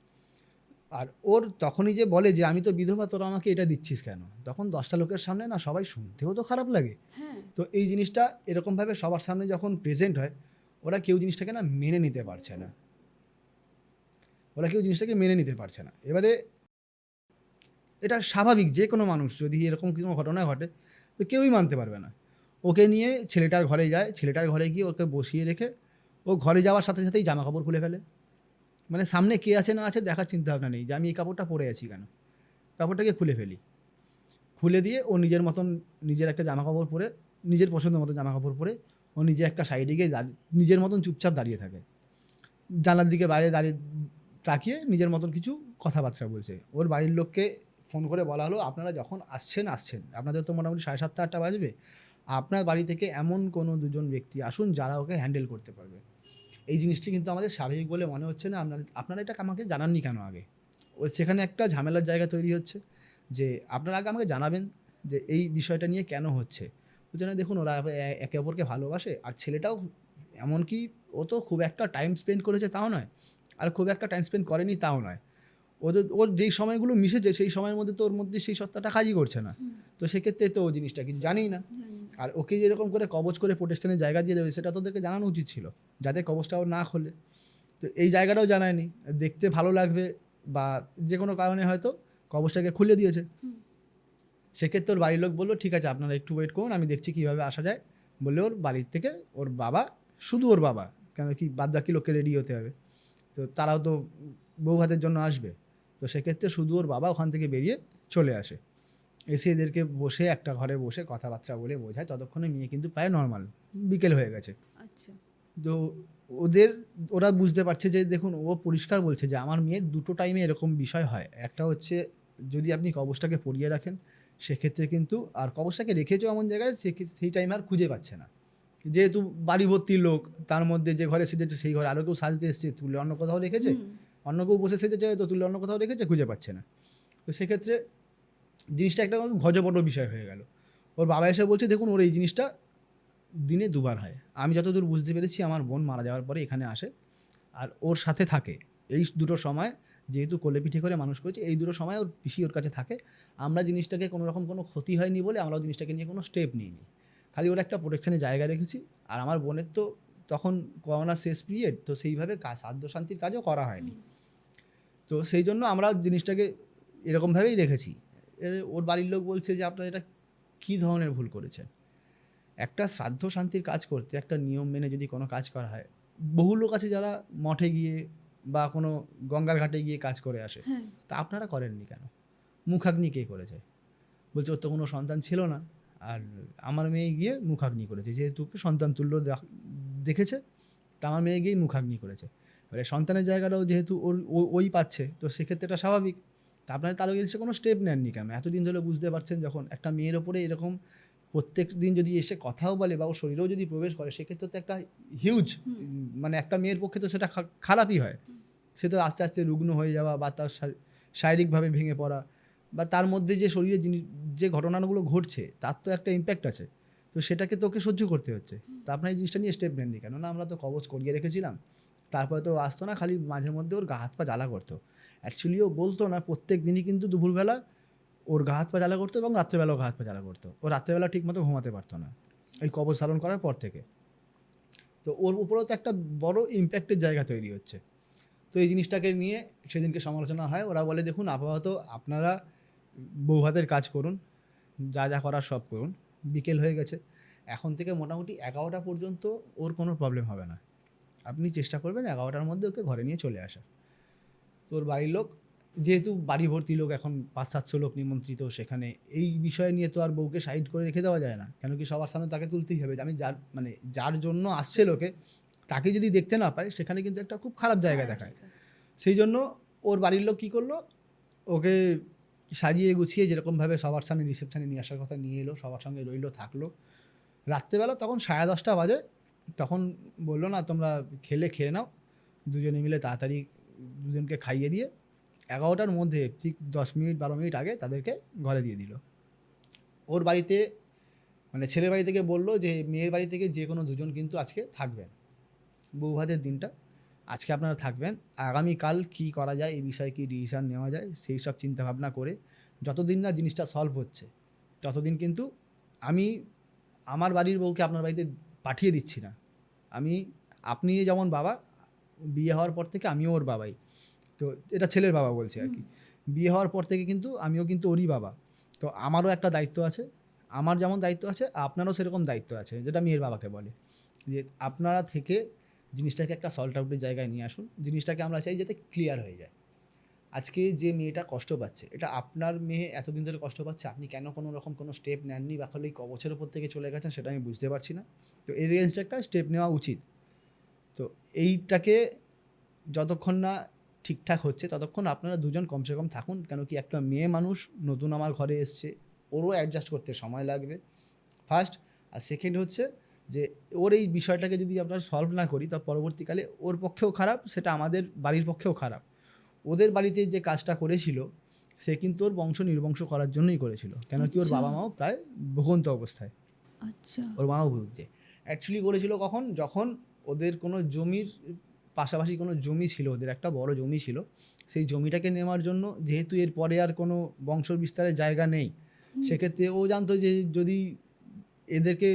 আর ওর তখনই যে বলে যে আমি তো বিধবা, তোরা আমাকে এটা দিচ্ছিস কেন, তখন 10টা লোকের সামনে না সবাই শুনতেও তো খারাপ লাগে। তো এই জিনিসটা এরকমভাবে সবার সামনে যখন প্রেজেন্ট হয় ওরা কেউ জিনিসটাকে না মেনে নিতে পারছে না, জিনিসটাকে মেনে নিতে পারছে না। এবারে এটা স্বাভাবিক, যে কোনো মানুষ যদি এরকম কোনো ঘটনা ঘটে তো কেউই মানতে পারবে না। ওকে নিয়ে ছেলেটার ঘরে যায়, ছেলেটার ঘরে গিয়ে ওকে বসিয়ে রেখে ও ঘরে যাওয়ার সাথে সাথেই জামা কাপড় খুলে ফেলে। মানে সামনে কে আছে না আছে দেখার চিন্তা ভাবনা নেই যে আমি এই কাপড়টা পরে আছি কেন, কাপড়টাকে খুলে ফেলি। খুলে দিয়ে ও নিজের মতন নিজের একটা জামা কাপড় পরে, নিজের পছন্দ মতো জামা কাপড় পরে ও নিজে একটা সাইডে গিয়ে নিজের মতন চুপচাপ দাঁড়িয়ে থাকে, জানলার দিকে বাইরে দাঁড়িয়ে তাকিয়ে নিজের মতন কিছু কথাবার্তা বলছে। ওর বাড়ির লোককে ফোন করে বলা হলো আপনারা যখন আসছেন আপনাদের তো মোটামুটি 7:30 8টা বাজবে, আপনার বাড়ি থেকে এমন কোনো 2জন ব্যক্তি আসুন যারা ওকে হ্যান্ডেল করতে পারবে। এই জিনিসটি কিন্তু আমাদের স্বাভাবিক বলে মনে হচ্ছে না, আপনারা এটা আমাকে জানাননি কেন আগে? সেখানে একটা ঝামেলার জায়গা তৈরি হচ্ছে যে আপনারা আগে আমাকে জানাবেন যে এই বিষয়টা নিয়ে কেন হচ্ছে। বুঝছে না, দেখুন ওরা একে অপরকে ভালোবাসে, আর ছেলেটাও এমনকি ও তো খুব একটা টাইম স্পেন্ড করেছে তাও নয়, আর খুব একটা টাইম স্পেন্ড করেনি তাও নয়। ওর যেই সময়গুলো মিশেছে সেই সময়ের মধ্যে তো ওর মধ্যে সেই সত্তাটা কাজই করছে না। তো সেক্ষেত্রে তো ও জিনিসটা কিছু জানেই না। আর ওকে যেরকম করে কবচ করে প্রোটেস্টেন্টের জায়গা দিয়ে দেবে সেটা তোদেরকে জানানো উচিত ছিল, যাতে কবচটা ওর না খোলে। তো এই জায়গাটাও জানায়নি, দেখতে ভালো লাগবে বা যে কোনো কারণে হয়তো কবচটাকে খুলে দিয়েছে। সেক্ষেত্রে ওর বাড়ির লোক বললো ঠিক আছে আপনারা একটু ওয়েট করুন, আমি দেখছি কীভাবে আসা যায়। বলে ওর বাড়ির থেকে ওর বাবা, শুধু ওর বাবা, কেন কি বাদ বাকি লোককে রেডি হতে হবে, তো তারাও তো বউ ভাতের জন্য আসবে। তো সেক্ষেত্রে শুধু ওর বাবা ওখান থেকে বেরিয়ে চলে আসে, এসে এদেরকে বসে একটা ঘরে বসে কথাবার্তা বলে বোঝায়। ততক্ষণে মেয়ে কিন্তু প্রায় নর্মাল, বিকেল হয়ে গেছে। আচ্ছা। তো ওরা বুঝতে পারছে যে দেখুন ও পরিষ্কার বলছে যে আমার মেয়ের 2টো টাইমে এরকম বিষয় হয়। একটা হচ্ছে যদি আপনি কবচটাকে পরিয়ে রাখেন সেক্ষেত্রে কিন্তু, আর কবচটাকে রেখেছো এমন জায়গায় সেই টাইম আর খুঁজে পাচ্ছে না, যেহেতু বাড়ি ভর্তি লোক, তার মধ্যে যে ঘরে সেজেছে সেই ঘরে আরও কেউ সাজতে এসছে, তুলে অন্য কোথাও রেখেছে, অন্য কেউ বসে সেজেছে তো তুলে অন্য কোথাও রেখেছে, খুঁজে পাচ্ছে না। তো সেক্ষেত্রে জিনিসটা একটা ঘজপট বিষয় হয়ে গেল। ওর বাবা এসে বলছে দেখুন ওর এই জিনিসটা দিনে 2বার হয়, আমি যতদূর বুঝতে পেরেছি আমার বোন মারা যাওয়ার পরে এখানে আসে আর ওর সাথে থাকে। এই 2টো সময় যেহেতু কোলে পিঠে করে মানুষ করেছে, এই 2টো সময় ওর পিসি ওর কাছে থাকে। আমরা জিনিসটাকে কোনো রকম কোনো ক্ষতি হয়নি বলে আমরা জিনিসটাকে নিয়ে কোনো স্টেপ নিইনি, খালি ওর একটা প্রোটেকশনের জায়গা রেখেছি। আর আমার বোনের তো তখন করোনার শেষ পিরিয়ড, তো সেইভাবে সাধ্য শান্তির কাজও করা হয়নি, তো সেই জন্য আমরা জিনিসটাকে এরকমভাবেই রেখেছি। ওর বাড়ির লোক বলছে যে আপনারা এটা কী ধরনের ভুল করেছেন। একটা শ্রাদ্ধ শান্তির কাজ করতে একটা নিয়ম মেনে যদি কোনো কাজ করা হয়, বহু লোক আছে যারা মঠে গিয়ে বা কোনো গঙ্গার ঘাটে গিয়ে কাজ করে আসে, তা আপনারা করেননি কেন? মুখাগ্নি কে করেছে? বলছে ওর তো কোনো সন্তান ছিল না, আর আমার মেয়ে গিয়ে মুখাগ্নি করেছে, যেহেতু সন্তান তুল্য দেখেছে তা আমার মেয়ে গিয়েই মুখাগ্নি করেছে। এবারে সন্তানের জায়গাটাও যেহেতু ওই পাচ্ছে, তো সেক্ষেত্রে এটা স্বাভাবিক। তা আপনারা তার এসে কোনো স্টেপ নেননি কেন? এতদিন ধরে বুঝতে পারছেন যখন একটা মেয়ের ওপরে এরকম প্রত্যেক দিন যদি এসে কথাও বলে বা ওর শরীরেও যদি প্রবেশ করে, সেক্ষেত্রে তো একটা হিউজ, মানে একটা মেয়ের পক্ষে তো সেটা খারাপই হয়। সে তো আস্তে আস্তে রুগ্ন হয়ে যাওয়া বা তার শারীরিকভাবে ভেঙে পড়া বা তার মধ্যে যে শরীরে যে ঘটনাগুলো ঘটছে তার তো একটা ইম্প্যাক্ট আছে, তো সেটাকে তোকে সহ্য করতে হচ্ছে। তা আপনার এই জিনিসটা নিয়ে স্টেপ নেননি কেন? না আমরা তো কবচ করিয়ে রেখেছিলাম, তারপরে তো আসতো না, খালি মাঝে মধ্যে ওর গা হাত পা জ্বালা করতো। অ্যাকচুয়ালি ও বলতো না, প্রত্যেক দিনই কিন্তু দুপুরবেলা ওর গা হাত পা জ্বালা করতো এবং রাত্রেবেলাও গা হাত পা জ্বালা করতো। ও রাত্রেবেলা ঠিক মতো ঘুমাতে পারতো না এই কবচ ধারণ করার পর থেকে। তো ওর উপরেও তো একটা বড় ইম্প্যাক্টের জায়গা তৈরি হচ্ছে। তো এই জিনিসটাকে নিয়ে সেদিনকে সমালোচনা হয়। ওরা বলে দেখুন আপাতত আপনারা বৌভাতের কাজ করুন, যা যা করার সব করুন, বিকেল হয়ে গেছে, এখন থেকে মোটামুটি 11টা পর্যন্ত ওর কোনো প্রবলেম হবে না। আপনি চেষ্টা করবেন 11টার মধ্যে ওকে ঘরে নিয়ে চলে আসার। তোর বাড়ির লোক, যেহেতু বাড়ি ভর্তি লোক, এখন 500-700 লোক নিমন্ত্রিত, সেখানে এই বিষয় নিয়ে তো আর বউকে সাইড করে রেখে দেওয়া যায় না, কেন কি সবার সামনে তাকে তুলতেই হবে। আমি যার জন্য আসছে লোকে, তাকে যদি দেখতে না পায়, সেখানে কিন্তু একটা খুব খারাপ জায়গা দেখায়। সেই জন্য ওর বাড়ির লোক কী করলো, ওকে সাজিয়ে গুছিয়ে যেরকমভাবে সবার সামনে রিসেপশানে নিয়ে আসার কথা নিয়ে এলো, সবার সঙ্গে রইলো, থাকলো। রাত্রেবেলা তখন 10:30 বাজে, তখন বললো না তোমরা খেয়ে নাও, দুজনে মিলে তাড়াতাড়ি দুজনকে খাইয়ে দিয়ে 11টার মধ্যে ঠিক 10 মিনিট 12 মিনিট আগে তাদেরকে ঘরে দিয়ে দিল। ওর বাড়িতে মানে ছেলের বাড়ি থেকে বললো যে মেয়ের বাড়ি থেকে যে কোনো দুজন কিন্তু আজকে থাকবেন, বৌভাতের দিনটা আজকে আপনারা থাকবেন, আগামীকাল কী করা যায়, এই বিষয়ে কী ডিসিশান নেওয়া যায় সেই সব চিন্তাভাবনা করে যতদিন না জিনিসটা সলভ হচ্ছে ততদিন কিন্তু আমি আমার বাড়ির বউকে আপনার বাড়িতে পাঠিয়ে দিচ্ছি না। আপনি যেমন বাবা, বিয়ে হওয়ার পর থেকে আমিও ওর বাবাই। তো এটা ছেলের বাবা বলছে আর কি। বিয়ে হওয়ার পর থেকে কিন্তু আমিও কিন্তু ওরই বাবা। তো আমারও একটা দায়িত্ব আছে, আমার যেমন দায়িত্ব আছে আপনারও সেরকম দায়িত্ব আছে, যেটা মেয়ের বাবাকে বলে যে আপনারা থেকে জিনিসটাকে একটা সল্ট আউটের জায়গায় নিয়ে আসুন, জিনিসটাকে আমরা চাই যাতে ক্লিয়ার হয়ে যায়। আজকে যে মেয়েটা কষ্ট পাচ্ছে, এটা আপনার মেয়ে এতদিন ধরে কষ্ট পাচ্ছে, আপনি কেন কোনো রকম কোনো স্টেপ নেননি বা খালি ক বছরের উপর থেকে চলে গেছেন সেটা আমি বুঝতে পারছি না। তো এর এগেনস্টে একটা স্টেপ নেওয়া উচিত। তো এইটাকে যতক্ষণ না ঠিকঠাক হচ্ছে ততক্ষণ আপনারা দুজন কমসে কম থাকুন, কেন কি একটা মেয়ে মানুষ নতুন আমার ঘরে এসছে, ওরও অ্যাডজাস্ট করতে সময় লাগবে ফার্স্ট। আর সেকেন্ড হচ্ছে যে ওর এই বিষয়টাকে যদি আমরা সলভ না করি তা পরবর্তীকালে ওর পক্ষেও খারাপ, সেটা আমাদের বাড়ির পক্ষেও খারাপ। ওদের বাড়িতে যে কাজটা করেছিল সে কিন্তু ওর বংশ নির্বংশ করার জন্যই করেছিল, কেন কি ওর বাবা মাও প্রায় ভোগন্ত অবস্থায়, আচ্ছা, ওর মাও ভুগছে। অ্যাকচুয়ালি করেছিল কখন, যখন ওদের কোনো জমির পাশাপাশি কোনো জমি ছিল, ওদের একটা বড় জমি ছিল, সেই জমিটাকে নেওয়ার জন্য যেহেতু এর পরে আর কোনো বংশ বিস্তারের জায়গা নেই, সেক্ষেত্রে ও জানতো যে যদি এদেরকে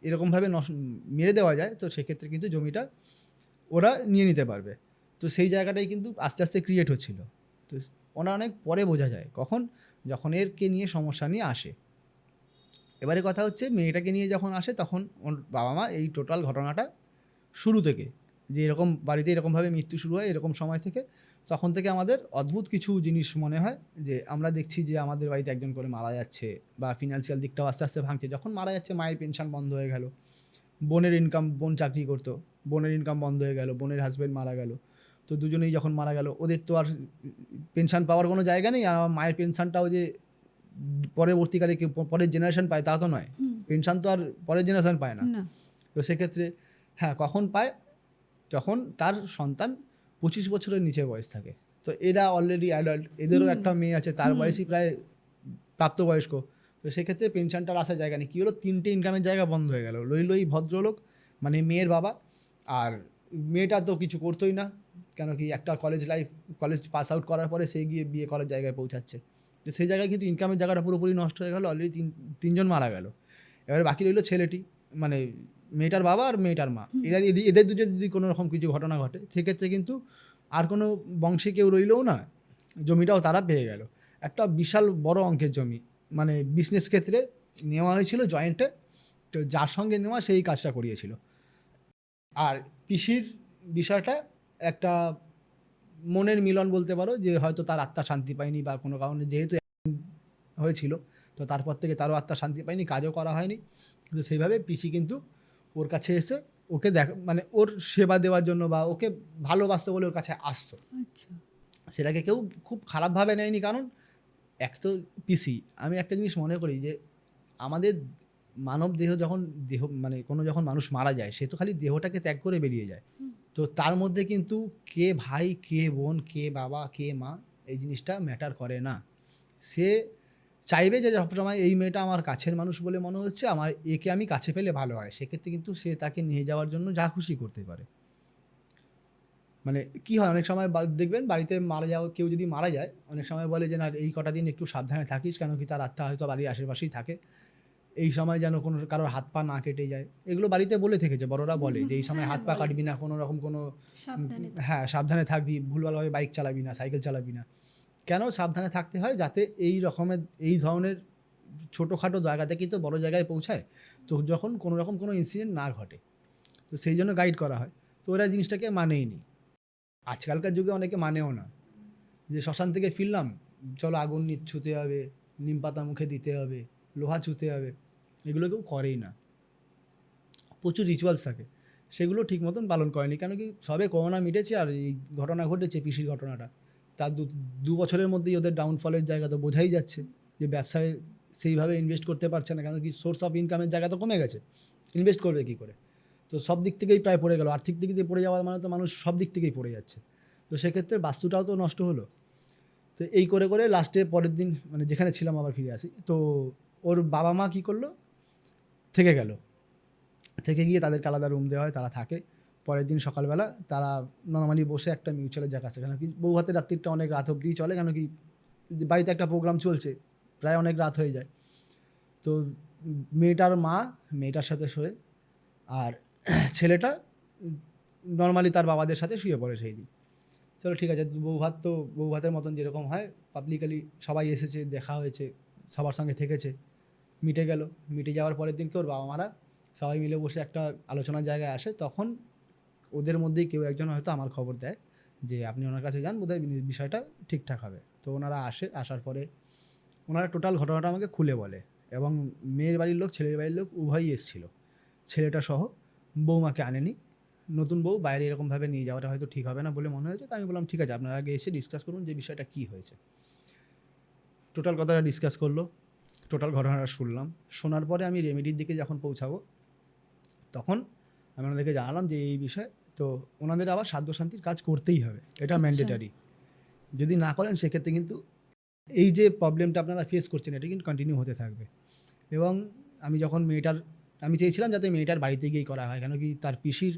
এরকমভাবে মেরে দেওয়া যায় তো সেক্ষেত্রে কিন্তু জমিটা ওরা নিয়ে নিতে পারবে। তো সেই জায়গাটাই কিন্তু আস্তে আস্তে ক্রিয়েট হচ্ছিল। তো ওরা অনেক পরে বোঝা যায় কখন, যখন এরকে নিয়ে সমস্যা নিয়ে আসে। এবারে কথা হচ্ছে মেয়েটাকে নিয়ে যখন আসে তখন ওর বাবা মা এই টোটাল ঘটনাটা শুরু থেকে, যে এরকম বাড়িতে এরকমভাবে মৃত্যু শুরু হয় এরকম সময় থেকে, তখন থেকে আমাদের অদ্ভুত কিছু জিনিস মনে হয় যে আমরা দেখছি যে আমাদের বাড়িতে একজন করে মারা যাচ্ছে বা ফিনান্সিয়াল দিকটাও আস্তে আস্তে ভাঙছে। যখন মারা যাচ্ছে মায়ের পেনশন বন্ধ হয়ে গেল, বোনের ইনকাম, বোন চাকরি করতো, বোনের ইনকাম বন্ধ হয়ে গেল, বোনের হাজব্যান্ড মারা গেল, তো দুজনেই যখন মারা গেল ওদের তো আর পেনশন পাওয়ার কোনো জায়গা নেই। আর আমার মায়ের পেনশনটাও যে পরবর্তীকালে কেউ পরের জেনারেশন পায় তা তো নয়, পেনশন তো আর পরের জেনারেশন পায় না। তো সেক্ষেত্রে হ্যাঁ কখন পায়, যখন তার সন্তান 25 বছরের নিচে বয়স থাকে। তো এরা অলরেডি অ্যাডাল্ট, এদেরও একটা মেয়ে আছে, তার বয়সই প্রায় প্রাপ্তবয়স্ক। তো সেক্ষেত্রে পেনশনটার আসার জায়গা নেই। কী হলো, 3টে ইনকামের জায়গা বন্ধ হয়ে গেল। রইল এই ভদ্রলোক মানে মেয়ের বাবা, আর মেয়েটা তো কিছু করতোই না, কেন কি একটা কলেজ পাস আউট করার পরে সে গিয়ে বিয়ে করার জায়গায় পৌঁছাচ্ছে। তো সেই জায়গায় কিন্তু ইনকামের জায়গাটা পুরোপুরি নষ্ট হয়ে গেল, অলরেডি তিনজন মারা গেল। এবারে বাকি রইল ছেলেটি, মানে মেয়েটার বাবা আর মেয়েটার মা। এদের দুজন যদি কোনো রকম কিছু ঘটনা ঘটে সেক্ষেত্রে কিন্তু আর কোনো বংশে কেউ রইলও না, জমিটাও তারা পেয়ে গেল। একটা বিশাল বড় অঙ্কের জমি, মানে বিজনেস ক্ষেত্রে নেওয়া হয়েছিল জয়েন্টে, তো যার সঙ্গে নেওয়া সেই কাজটা করিয়েছিল। আর পিসির বিষয়টা একটা মনের মিলন বলতে পারো, যে হয়তো তার আত্মা শান্তি পায়নি বা কোনো কারণে যেহেতু হয়েছিল তো তারপর থেকে তারও আত্মা শান্তি পায়নি, কাজও করা হয়নি। তো সেইভাবে পিসি কিন্তু ওর কাছে এসে ওকে মানে ওর সেবা দেওয়ার জন্য বা ওকে ভালোবাসতে বলে ওর কাছে আসতো। সেটাকে কেউ খুব খারাপভাবে নেয়নি, কারণ এক তো পিসি। আমি একটা জিনিস মনে করি যে আমাদের মানব দেহ যখন মানে যখন মানুষ মারা যায় সে তো খালি দেহটাকে ত্যাগ করে বেরিয়ে যায়, তো তার মধ্যে কিন্তু কে ভাই, কে বোন, কে বাবা, কে মা, এই জিনিসটা ম্যাটার করে না। সে চাইবে যে সবসময় এই মেয়েটা আমার কাছের মানুষ বলে মনে হচ্ছে, আমার একে আমি কাছে পেলে ভালো হয়, সেক্ষেত্রে কিন্তু সে তাকে নিয়ে যাওয়ার জন্য যা খুশি করতে পারে। মানে কি হয় অনেক সময় দেখবেন বাড়িতে কেউ যদি মারা যায় অনেক সময় বলে যে না এই কটা দিন একটু সাবধানে থাকিস, কেন কি তার আত্মা হয়তো বাড়ির আশেপাশেই থাকে, এই সময় যেন কোনো কারোর হাত পা না কেটে যায়। এগুলো বাড়িতে বলে থেকেছে, বড়রা বলে যে এই সময় হাত পা কাটবি না, কোনো রকম কোনো সাবধানে থাকবি, ভুলভালভাবে বাইক চালাবি না, সাইকেল চালাবি না। কেন সাবধানে থাকতে হয়, যাতে এই ধরনের ছোটোখাটো জায়গা থেকে তো বড় জায়গায় পৌঁছায়, তো যখন কোনো রকম কোনো ইনসিডেন্ট না ঘটে, তো সেই জন্য গাইড করা হয়। তো ওরা জিনিসটাকে মানেই নি। আজকালকার যুগে অনেকে মানেও না, যে শ্মশান থেকে ফিরলাম, চলো আগুন ছুঁতে হবে, নিম পাতা মুখে দিতে হবে, লোহা ছুঁতে হবে, এগুলো কেউ করেই না। প্রচুর রিচুয়ালস থাকে, সেগুলো ঠিক মতন পালন করেনি। কেন কি সবে করোনা মিটেছে আর এই ঘটনা ঘটেছে, পিসির ঘটনাটা, তার দু বছরের মধ্যেই ওদের ডাউনফলের জায়গা তো বোঝাই যাচ্ছে, যে ব্যবসায় সেইভাবে ইনভেস্ট করতে পারছে না। কেন কি সোর্স অফ ইনকামের জায়গা তো কমে গেছে, ইনভেস্ট করবে কী করে? তো সব দিক থেকেই প্রায় পড়ে গেল, আর্থিক দিক দিয়ে পড়ে যাওয়া মানে তো মানুষ সব দিক থেকেই পড়ে যাচ্ছে। তো সেক্ষেত্রে বাস্তুটাও তো নষ্ট হলো। তো এই করে করে লাস্টে পরের দিন মানে যেখানে ছিলাম আবার ফিরে আসি। তো ওর বাবা মা কী করলো, থেকে গেল, থেকে গিয়ে তাদেরকে আলাদা রুম দেওয়া হয়, তারা থাকে। পরের দিন সকালবেলা তারা নর্মালি বসে একটা মিউচুয়ালের জায়গা আছে, কেন কি বউ হাতে রাত্রিটা অনেক রাত অবধি চলে, কেন কি বাড়িতে একটা প্রোগ্রাম চলছে, প্রায় অনেক রাত হয়ে যায়। তো মেয়েটার মা মেয়েটার সাথে শোয়ে, আর ছেলেটা নর্মালি তার বাবাদের সাথে শুয়ে পড়ে সেই দিন। চলো ঠিক আছে, বউ ভাতের মতন যেরকম হয় পাবলিকালি সবাই এসেছে, দেখা হয়েছে, সবার সঙ্গে থেকেছে, মিটে গেল। মিটে যাওয়ার পরের দিনকে ওর বাবা মারা সবাই মিলে বসে একটা আলোচনার জায়গায় আসে। তখন ওদের মধ্যেই কেউ একজন হয়তো আমার খবর দেয় যে আপনি ওনার কাছে যান, বোধহয় বিষয়টা ঠিকঠাক হবে। তো ওনারা আসার পরে ওনারা টোটাল ঘটনাটা আমাকে খুলে বলে, এবং মেয়ের বাড়ির লোক ছেলের বাড়ির লোক উভয়ই এসেছিল, ছেলেটা সহ। বৌমাকে আনেনি, নতুন বউ বাইরে এরকমভাবে নিয়ে যাওয়াটা হয়তো ঠিক হবে না বলে মনে হয়েছে। তো আমি বললাম ঠিক আছে, আপনারা আগে এসে ডিসকাস করুন যে বিষয়টা কী হয়েছে। টোটাল কথাটা ডিসকাস করলো, টোটাল ঘটনাটা শুনলাম। শোনার পরে আমি রেমেডির দিকে যখন পৌঁছাবো, তখন আমি ওনাদেরকে জানালাম যে এই বিষয়। তো ওনাদের আবার সাধ্য শান্তির কাজ করতেই হবে, এটা ম্যান্ডেটারি। যদি না করেন সেক্ষেত্রে কিন্তু এই যে প্রবলেমটা আপনারা ফেস করছেন, এটা কিন্তু কন্টিনিউ হতে থাকবে। এবং আমি চেয়েছিলাম যাতে মেয়েটার বাড়িতে গিয়েই করা হয়, কেন কি তার পিসির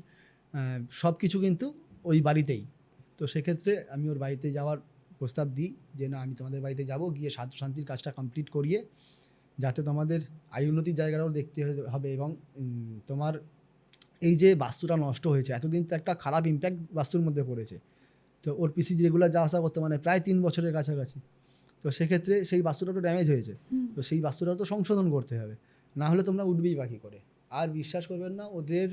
সব কিছু কিন্তু ওই বাড়িতেই। তো সেক্ষেত্রে আমি ওর বাড়িতে যাওয়ার প্রস্তাব দিই যে না, আমি তোমাদের বাড়িতে যাব, গিয়ে সাধ্য শান্তির কাজটা কমপ্লিট করিয়ে, যাতে তোমাদের আয় উন্নতির জায়গাটাও দেখতে হবে। এবং তোমার এই যে বাস্তুটা নষ্ট হয়েছে, এতদিন তো একটা খারাপ ইম্প্যাক্ট বাস্তুর মধ্যে পড়েছে। তো ওর পিসি রেগুলার যাওয়া আসা করতে মানে প্রায় 3 বছরের কাছাকাছি। তো সেক্ষেত্রে সেই বাস্তুটা তো ড্যামেজ হয়েছে, তো সেই বাস্তুটা তো সংশোধন করতে হবে, না হলে তোমরা উঠবেই বাকি করে। আর বিশ্বাস করবেন না, ওদের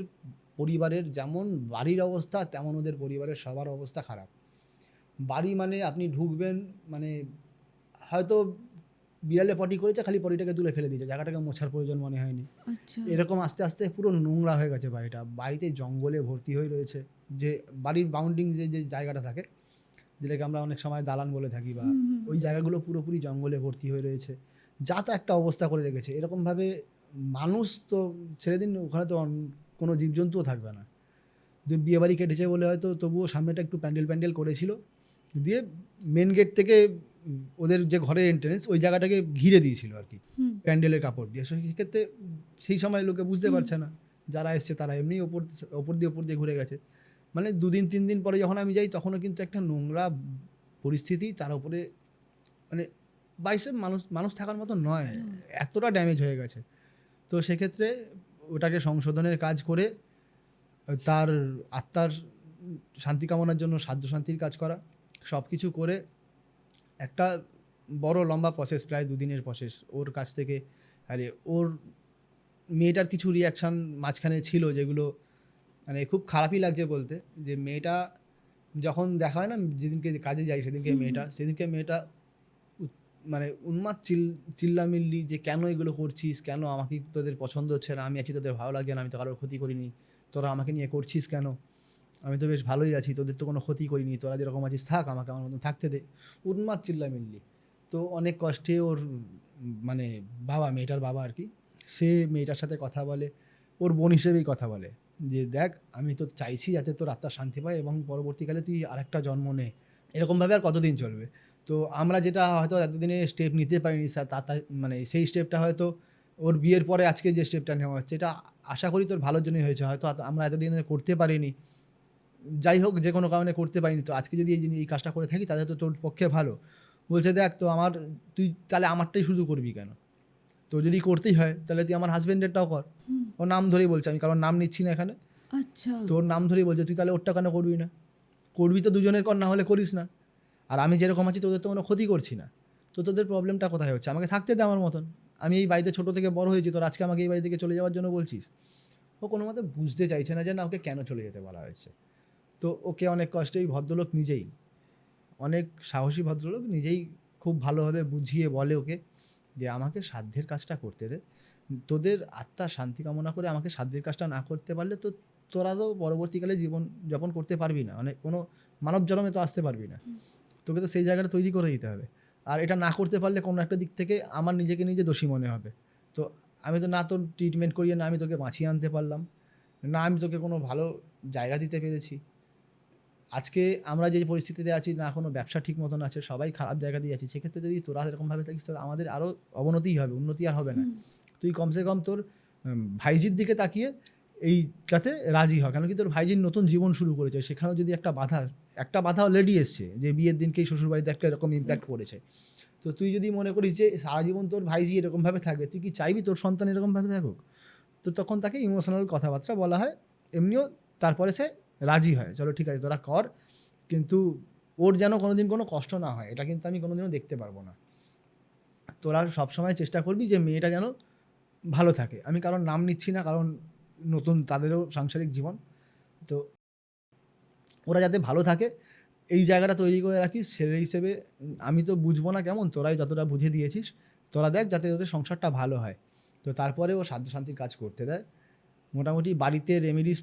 পরিবারের যেমন বাড়ির অবস্থা, তেমন ওদের পরিবারের সবার অবস্থা খারাপ। বাড়ি মানে আপনি ঢুকবেন, মানে হয়তো বিড়ালে পটি করেছে, খালি পটিটাকে তুলে ফেলে দিয়েছে, জায়গাটাকে মোছার প্রয়োজন মনে হয়নি। এরকম আস্তে আস্তে পুরো নোংরা হয়ে গেছে বাড়িটা। বাড়িতে জঙ্গলে ভর্তি হয়ে রয়েছে, যে বাড়ির বাউন্ডিং যে জায়গাটা থাকে, যেটাকে আমরা অনেক সময় দালান বলে থাকি, বা ওই জায়গাগুলো পুরোপুরি জঙ্গলে ভর্তি হয়ে রয়েছে। যা তা একটা অবস্থা করে রেখেছে। এরকমভাবে মানুষ তো ছেড়ে দিন, ওখানে তো কোনো জীবজন্তুও থাকবে না। বিয়ে বাড়ি কেটেছে বলে হয়তো তবুও সামনেটা একটু প্যান্ডেল করেছিল, দিয়ে মেন গেট থেকে ওদের যে ঘরের এন্ট্রেন্স, ওই জায়গাটাকে ঘিরে দিয়েছিল আর কি, প্যান্ডেলের কাপড় দিয়ে। সেক্ষেত্রে সেই সময় লোকে বুঝতে পারছে না, যারা এসছে তারা এমনি ওপর দিয়ে ঘুরে গেছে। মানে 2 দিন 3 দিন পরে যখন আমি যাই, তখনও কিন্তু একটা নোংরা পরিস্থিতি, তার উপরে মানে বাইরে মানুষ থাকার মতো নয়, এতটা ড্যামেজ হয়ে গেছে। তো সেক্ষেত্রে ওটাকে সংশোধনের কাজ করে, তার আত্মার শান্তি কামনার জন্য সাধ্য শান্তির কাজ করা, সব কিছু করে একটা বড় লম্বা প্রসেস, প্রায় 2 দিনের প্রসেস। ওর কাছ থেকে আরে ওর মেয়েটার কিছু রিয়াকশান মাঝখানে ছিল, যেগুলো মানে খুব খারাপই লাগছে বলতে। যে মেয়েটা যখন দেখা হয় না, যেদিনকে কাজে যাই সেদিনকে মেয়েটা মানে উন্মাদ চিল্লামিল্লি, যে কেন এগুলো করছিস, কেন আমাকে তোদের পছন্দ হচ্ছে না, আমি আছি তোদের ভালো লাগছে না, আমি তো কারোর ক্ষতি করিনি, তোরা আমাকে নিয়ে করছিস কেন, আমি তো বেশ ভালোই আছি, তোদের তো কোনো ক্ষতি করিনি, তোরা যেরকম আছিস থাক, আমাকে আমার মতন থাকতে দে। উন্মাদ চিল্লামিল্লি। তো অনেক কষ্টে ওর মানে মেয়েটার বাবা আর কি, সে মেয়েটার সাথে কথা বলে, ওর বোন হিসেবেই কথা বলে, যে দেখ আমি তো চাইছি যাতে তোর আত্মা শান্তি পায়, এবং পরবর্তীকালে তুই আরেকটা জন্ম নে। এরকমভাবে আর কতদিন চলবে? তো আমরা যেটা হয়তো এতদিনে স্টেপ নিতে পারিনি স্যার, মানে সেই স্টেপটা হয়তো ওর বিয়ের পরে আজকে যে স্টেপটা নেওয়া হচ্ছে, এটা আশা করি তোর ভালোর জন্যই হয়েছে। হয়তো আমরা এতদিনে করতে পারিনি, যাই হোক যে কোনো কারণে করতে পারিনি। তো আজকে যদি এই কাজটা করে থাকি, তাহলে তো তোর পক্ষে ভালো। বলছে দেখ, তো তুই তাহলে আমারটাই শুধু করবি কেন? তো যদি করতেই হয় তাহলে তুই আমার হাজব্যান্ডেরটাও কর। ওর নাম ধরেই বলছে, আমি কারণ নাম নিচ্ছি না এখানে। আচ্ছা, তোর নাম ধরেই বলছে, তুই তাহলে ওরটা কেন করবি না? করবি তো দুজনের কর, না হলে করিস না। আর আমি যেরকম আছি তোদের তো কোনো ক্ষতি করছি না, তো তোদের প্রবলেমটা কোথায় হচ্ছে? আমাকে থাকতে দে আমার মতন। আমি এই বাড়িতে ছোটো থেকে বড় হয়েছি, তোর আজকে আমাকে এই বাড়ি থেকে চলে যাওয়ার জন্য বলছিস? ও ও কোনো মতে বুঝতে চাইছে না যে না ওকে কেন চলে যেতে বলা হয়েছে। তো ওকে অনেক কষ্টে এই ভদ্রলোক নিজেই, অনেক সাহসী ভদ্রলোক নিজেই খুব ভালোভাবে বুঝিয়ে বলে ওকে যে আমাকে সাধ্যের কাজটা করতে দে, তোদের আত্মার শান্তি কামনা করে আমাকে সাধ্যের কাজটা না করতে পারলে তো তোরা তো পরবর্তীকালে জীবন যাপন করতে পারবি না, মানে কোনো মানব জন্মে তো আসতে পারবি না, তোকে তো সেই জায়গাটা তৈরি করে দিতে হবে। আর এটা না করতে পারলে কোনো একটা দিক থেকে আমার নিজেকে নিজে দোষী মনে হবে। তো আমি তো না তোর ট্রিটমেন্ট করিয়ে না আমি তোকে বাঁচিয়ে আনতে পারলাম, না আমি তোকে কোনো ভালো জায়গা দিতে পেরেছি। আজকে আমরা যে পরিস্থিতিতে আছি, না কোনো ব্যবসা ঠিক মতন আছে, সবাই খারাপ জায়গা দিয়ে আছি, সেক্ষেত্রে যদি তোরা এরকমভাবে থাকিস তাহলে আমাদের আরও অবনতিই হবে, উন্নতি আর হবে না। তুই কমসে কম তোর ভাইজির দিকে তাকিয়ে এইটাতে রাজি হয়, কেন কি তোর ভাইজির নতুন জীবন শুরু করেছে, সেখানেও যদি একটা বাধা অলরেডি এসছে যে বিয়ের দিনকেই শ্বশুরবাড়িতে একটা এরকম ইম্প্যাক্ট পড়েছে। তো তুই যদি মনে করিস যে সারা জীবন তোর ভাইজি এরকমভাবে থাকবে, তুই কি চাইবি তোর সন্তান এরকমভাবে থাকুক? তো তখন তাকে ইমোশনাল কথাবার্তা বলা হয়, এমনিও তারপরে সে রাজি হয়, চলো ঠিক আছে তোরা কর, কিন্তু ওর যেন কোনোদিন কোনো কষ্ট না হয়, এটা কিন্তু আমি কোনোদিনও দেখতে পারবো না। তোরা সবসময় চেষ্টা করবি যে মেয়েটা যেন ভালো থাকে। আমি কারণ নাম নিচ্ছি না, কারণ নতুন তাদেরও সাংসারিক জীবন, তো ওরা যাতে ভালো থাকে এই জায়গাটা তৈরি করে রাখিস। ছেলে হিসেবে আমি তো বুঝবো না কেমন, তোরাই যতটা বুঝে দিয়েছিস, তোরা দেখ যাতে ওদের সংসারটা ভালো হয়। তো তারপরে ও সাধ্য শান্তির কাজ করতে দেয়। মোটামুটি বাড়িতে রেমেডিস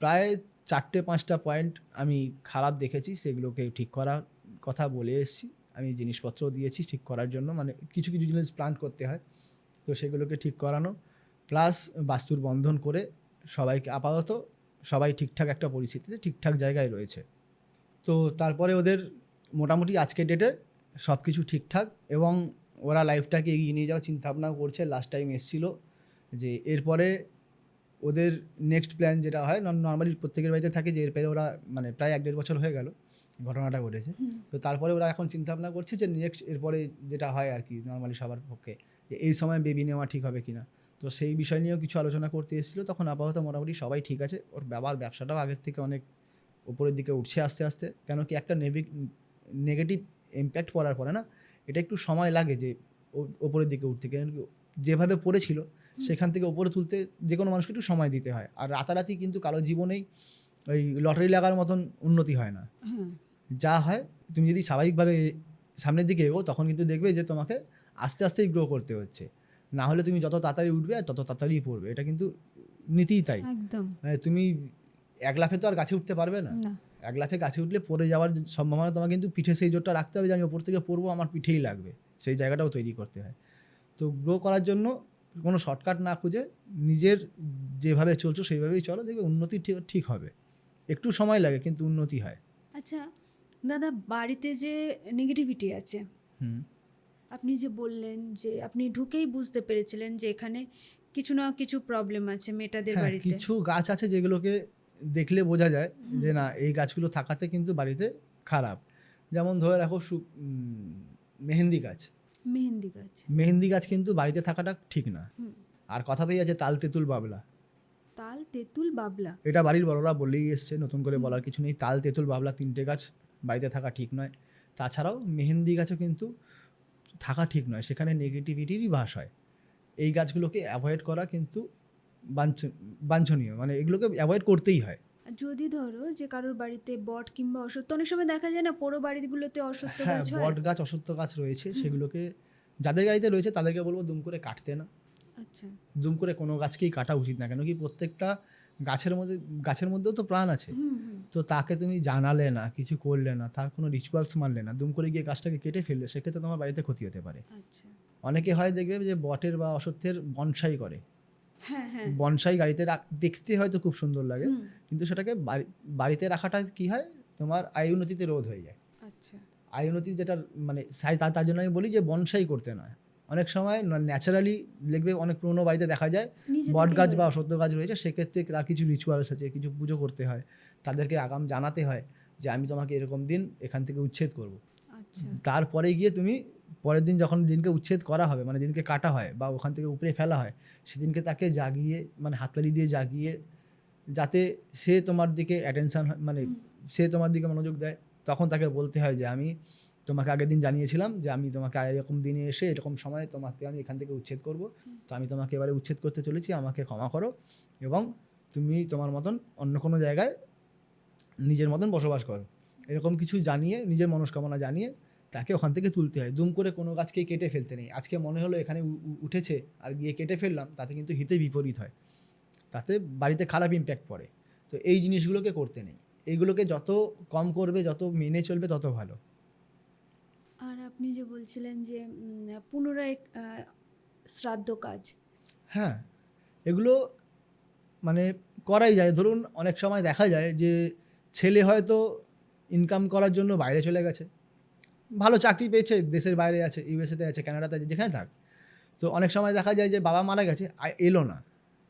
প্রায় 4-5টা পয়েন্ট আমি খারাপ দেখেছি, সেগুলোকে ঠিক করার কথা বলে এসেছি। আমি জিনিসপত্র দিয়েছি ঠিক করার জন্য, মানে কিছু কিছু জিনিস প্ল্যান করতে হয়, তো সেগুলোকে ঠিক করানো, প্লাস বাস্তুর বন্ধন করে সবাইকে আপাতত সবাই ঠিকঠাক একটা পরিস্থিতিতে ঠিকঠাক জায়গায় রয়েছে। তো তারপরে ওদের মোটামুটি আজকের ডেটে সব কিছু ঠিকঠাক, এবং ওরা লাইফটাকে এগিয়ে নিয়ে যাওয়ার চিন্তাভাবনাও করছে। লাস্ট টাইম এসেছিলো যে এরপরে ওদের নেক্সট প্ল্যান যেটা হয়, নর্মালি প্রত্যেকের বাড়িতে থাকে যে এরপরে ওরা মানে প্রায় 1-1.5 বছর হয়ে গেল ঘটনাটা ঘটেছে, তো তারপরে ওরা এখন চিন্তাভাবনা করছে যে নেক্সট এরপরে যেটা হয় আর কি নর্মালি সবার পক্ষে, যে এই সময় বেবি নেওয়া ঠিক হবে কিনা। তো সেই বিষয় নিয়েও কিছু আলোচনা করতে এসেছিলো। তখন আপাতত মোটামুটি সবাই ঠিক আছে, ওর ব্যবসাটাও আগের থেকে অনেক উপরের দিকে উঠছে আস্তে আস্তে। কেন কি একটা নেগেটিভ ইম্প্যাক্ট পড়ার পরে না এটা একটু সময় লাগে যে ওপরের দিকে উঠতে, কেন কি যেভাবে পড়েছিল সেখান থেকে ওপরে তুলতে যে কোনো মানুষকে একটু সময় দিতে হয়। আর রাতারাতি কিন্তু কারো জীবনেই ওই লটারি লাগার মতন উন্নতি হয় না। যা হয় তুমি যদি স্বাভাবিকভাবে সামনের দিকে এগো তখন কিন্তু দেখবে যে তোমাকে আস্তে আস্তেই গ্রো করতে হচ্ছে, না হলে তুমি যত তাড়াতাড়ি উঠবে আর তত তাড়াতাড়ি পড়বে, এটা কিন্তু নীতিই তাই। একদম মানে তুমি 1 লাফে তো আর গাছে উঠতে পারবে না, 1 লাফে গাছে উঠলে পড়ে যাওয়ার সম্ভাবনা তোমার, কিন্তু পিঠে সেই জোরটা রাখতে হবে যে আমি ওপর থেকে পড়বো, আমার পিঠেই লাগবে, সেই জায়গাটাও তৈরি করতে হয়। তো গ্রো করার জন্য কোনো শর্টকাট না খুঁজে নিজের যেভাবে চলছো সেইভাবেই চলো, দেখবে উন্নতি ঠিক হবে। একটু সময় লাগে কিন্তু উন্নতি হয়। আচ্ছা দাদা, বাড়িতে যে নেগেটিভিটি আছে, আপনি যে বললেন যে আপনি ঢুকেই বুঝতে পেরেছিলেন যে এখানে কিছু না কিছু প্রবলেম আছে মেয়েটাদের হ্যাঁ, বাড়িতে। কিছু গাছ আছে যেগুলোকে দেখলে বোঝা যায় যে না এই গাছগুলো থাকাতে কিন্তু বাড়িতে খারাপ। যেমন ধরে রাখো মেহেন্দি গাছ। মেহেন্দি গাছ কিন্তু বাড়িতে থাকাটা ঠিক না। আর কথাতেই আছে তাল তেঁতুল বাবলা। তাল তেঁতুল বাবলা, এটা বাড়ির বড়রা বলেই এসছে, নতুন করে বলার কিছু নেই। তাল তেঁতুল বাবলা 3টে গাছ বাড়িতে থাকা ঠিক নয়। তাছাড়াও মেহেন্দি গাছও কিন্তু থাকা ঠিক নয়, সেখানে নেগেটিভিটিরই বাস হয়। এই গাছগুলোকে অ্যাভয়েড করা কিন্তু বাঞ্ছনীয়, মানে এগুলোকে অ্যাভয়েড করতেই হয়। যদি ধরো যে কারোর বাড়িতে বট কিংবা অশ্বত্থ, অনেক সময় দেখা যায় না পোড়ো বাড়িগুলোতে অশ্বত্থ হ্যাঁ, গাছ হয়। বট গাছ অশ্বত্থ গাছ রয়েছে, সেগুলোকে যাদের গাড়িতে রয়েছে তাদেরকে বলবো দুম করে কাটতে না। আচ্ছা, দুম করে কোনো গাছকেই কাটা উচিত না, কেন কি প্রত্যেকটা গাছের মধ্যেও তো প্রাণ আছে। তো তাকে তুমি জানালে না, কিছু করলে না, তার কোনো রিচুয়ালস মানলে না, দুম করে গিয়ে গাছটাকে কেটে ফেললে, সেক্ষেত্রে তোমার বাড়িতে ক্ষতি হতে পারে। আচ্ছা, অনেকে হয় দেখবে যে বটের বা অশ্বত্থের বনসাই করে। হ্যাঁ হ্যাঁ, বনসাই গাড়িতে দেখতে হয়তো খুব সুন্দর লাগে, কিন্তু সেটাকে বাড়িতে রাখাটা কি হয়, তোমার আয় উন্নতিতে রোধ হয়ে যায়। আচ্ছা, আয় উন্নতি যেটা মানে তার জন্য আমি বলি যে বনসাই করতে নয়। অনেক সময় ন্যাচারালি দেখবে অনেক পুরোনো বাড়িতে দেখা যায় বট গাছ বা অশ্বত্থ গাছ রয়েছে, সেক্ষেত্রে তার কিছু রিচুয়ালস আছে, কিছু পুজো করতে হয়, তাদেরকে আগাম জানাতে হয় যে আমি তোমাকে এরকম দিন এখান থেকে উচ্ছেদ করব। আচ্ছা, তারপরে গিয়ে তুমি পরের দিন যখন দিনকে উচ্ছেদ করা হবে, মানে দিনকে কাটা হয় বা ওখান থেকে উপরে ফেলা হয়, সেদিনকে তাকে জাগিয়ে মানে হাততালি দিয়ে জাগিয়ে, যাতে সে তোমার দিকে অ্যাটেনশান, মানে সে তোমার দিকে মনোযোগ দেয়, তখন তাকে বলতে হয় যে আমি তোমাকে আগের দিন জানিয়েছিলাম যে আমি তোমাকে এরকম দিনে এসে এরকম সময় তোমাকে আমি এখান থেকে উচ্ছেদ করব, তো আমি তোমাকে এবারে উচ্ছেদ করতে চলেছি, আমাকে ক্ষমা করো এবং তুমি তোমার মতন অন্য কোনো জায়গায় নিজের মতন বসবাস করো, এরকম কিছু জানিয়ে নিজের মনস্কামনা জানিয়ে তাকে ওখান থেকে তুলতে হয়। দুম করে কোনো গাছকেই কেটে ফেলতে নেই। আজকে মনে হলো এখানে উঠেছে আর গিয়ে কেটে ফেললাম, তাতে কিন্তু হিতে বিপরীত হয়, তাতে বাড়িতে খারাপ ইম্প্যাক্ট পড়ে। তো এই জিনিসগুলোকে করতে নেই, এইগুলোকে যত কম করবে, যত মেনে চলবে, তত ভালো। আর আপনি যে বলছিলেন যে পুনরায় শ্রাদ্ধ কাজ, হ্যাঁ, এগুলো মানে করাই যায়। ধরুন অনেক সময় দেখা যায় যে ছেলে হয়তো ইনকাম করার জন্য বাইরে চলে গেছে, ভালো চাকরি পেয়েছে, দেশের বাইরে আছে, ইউএসএতে আছে, কানাডাতে আছে, যেখানে থাক। তো অনেক সময় দেখা যায় যে বাবা মারা গেছে, এলো না,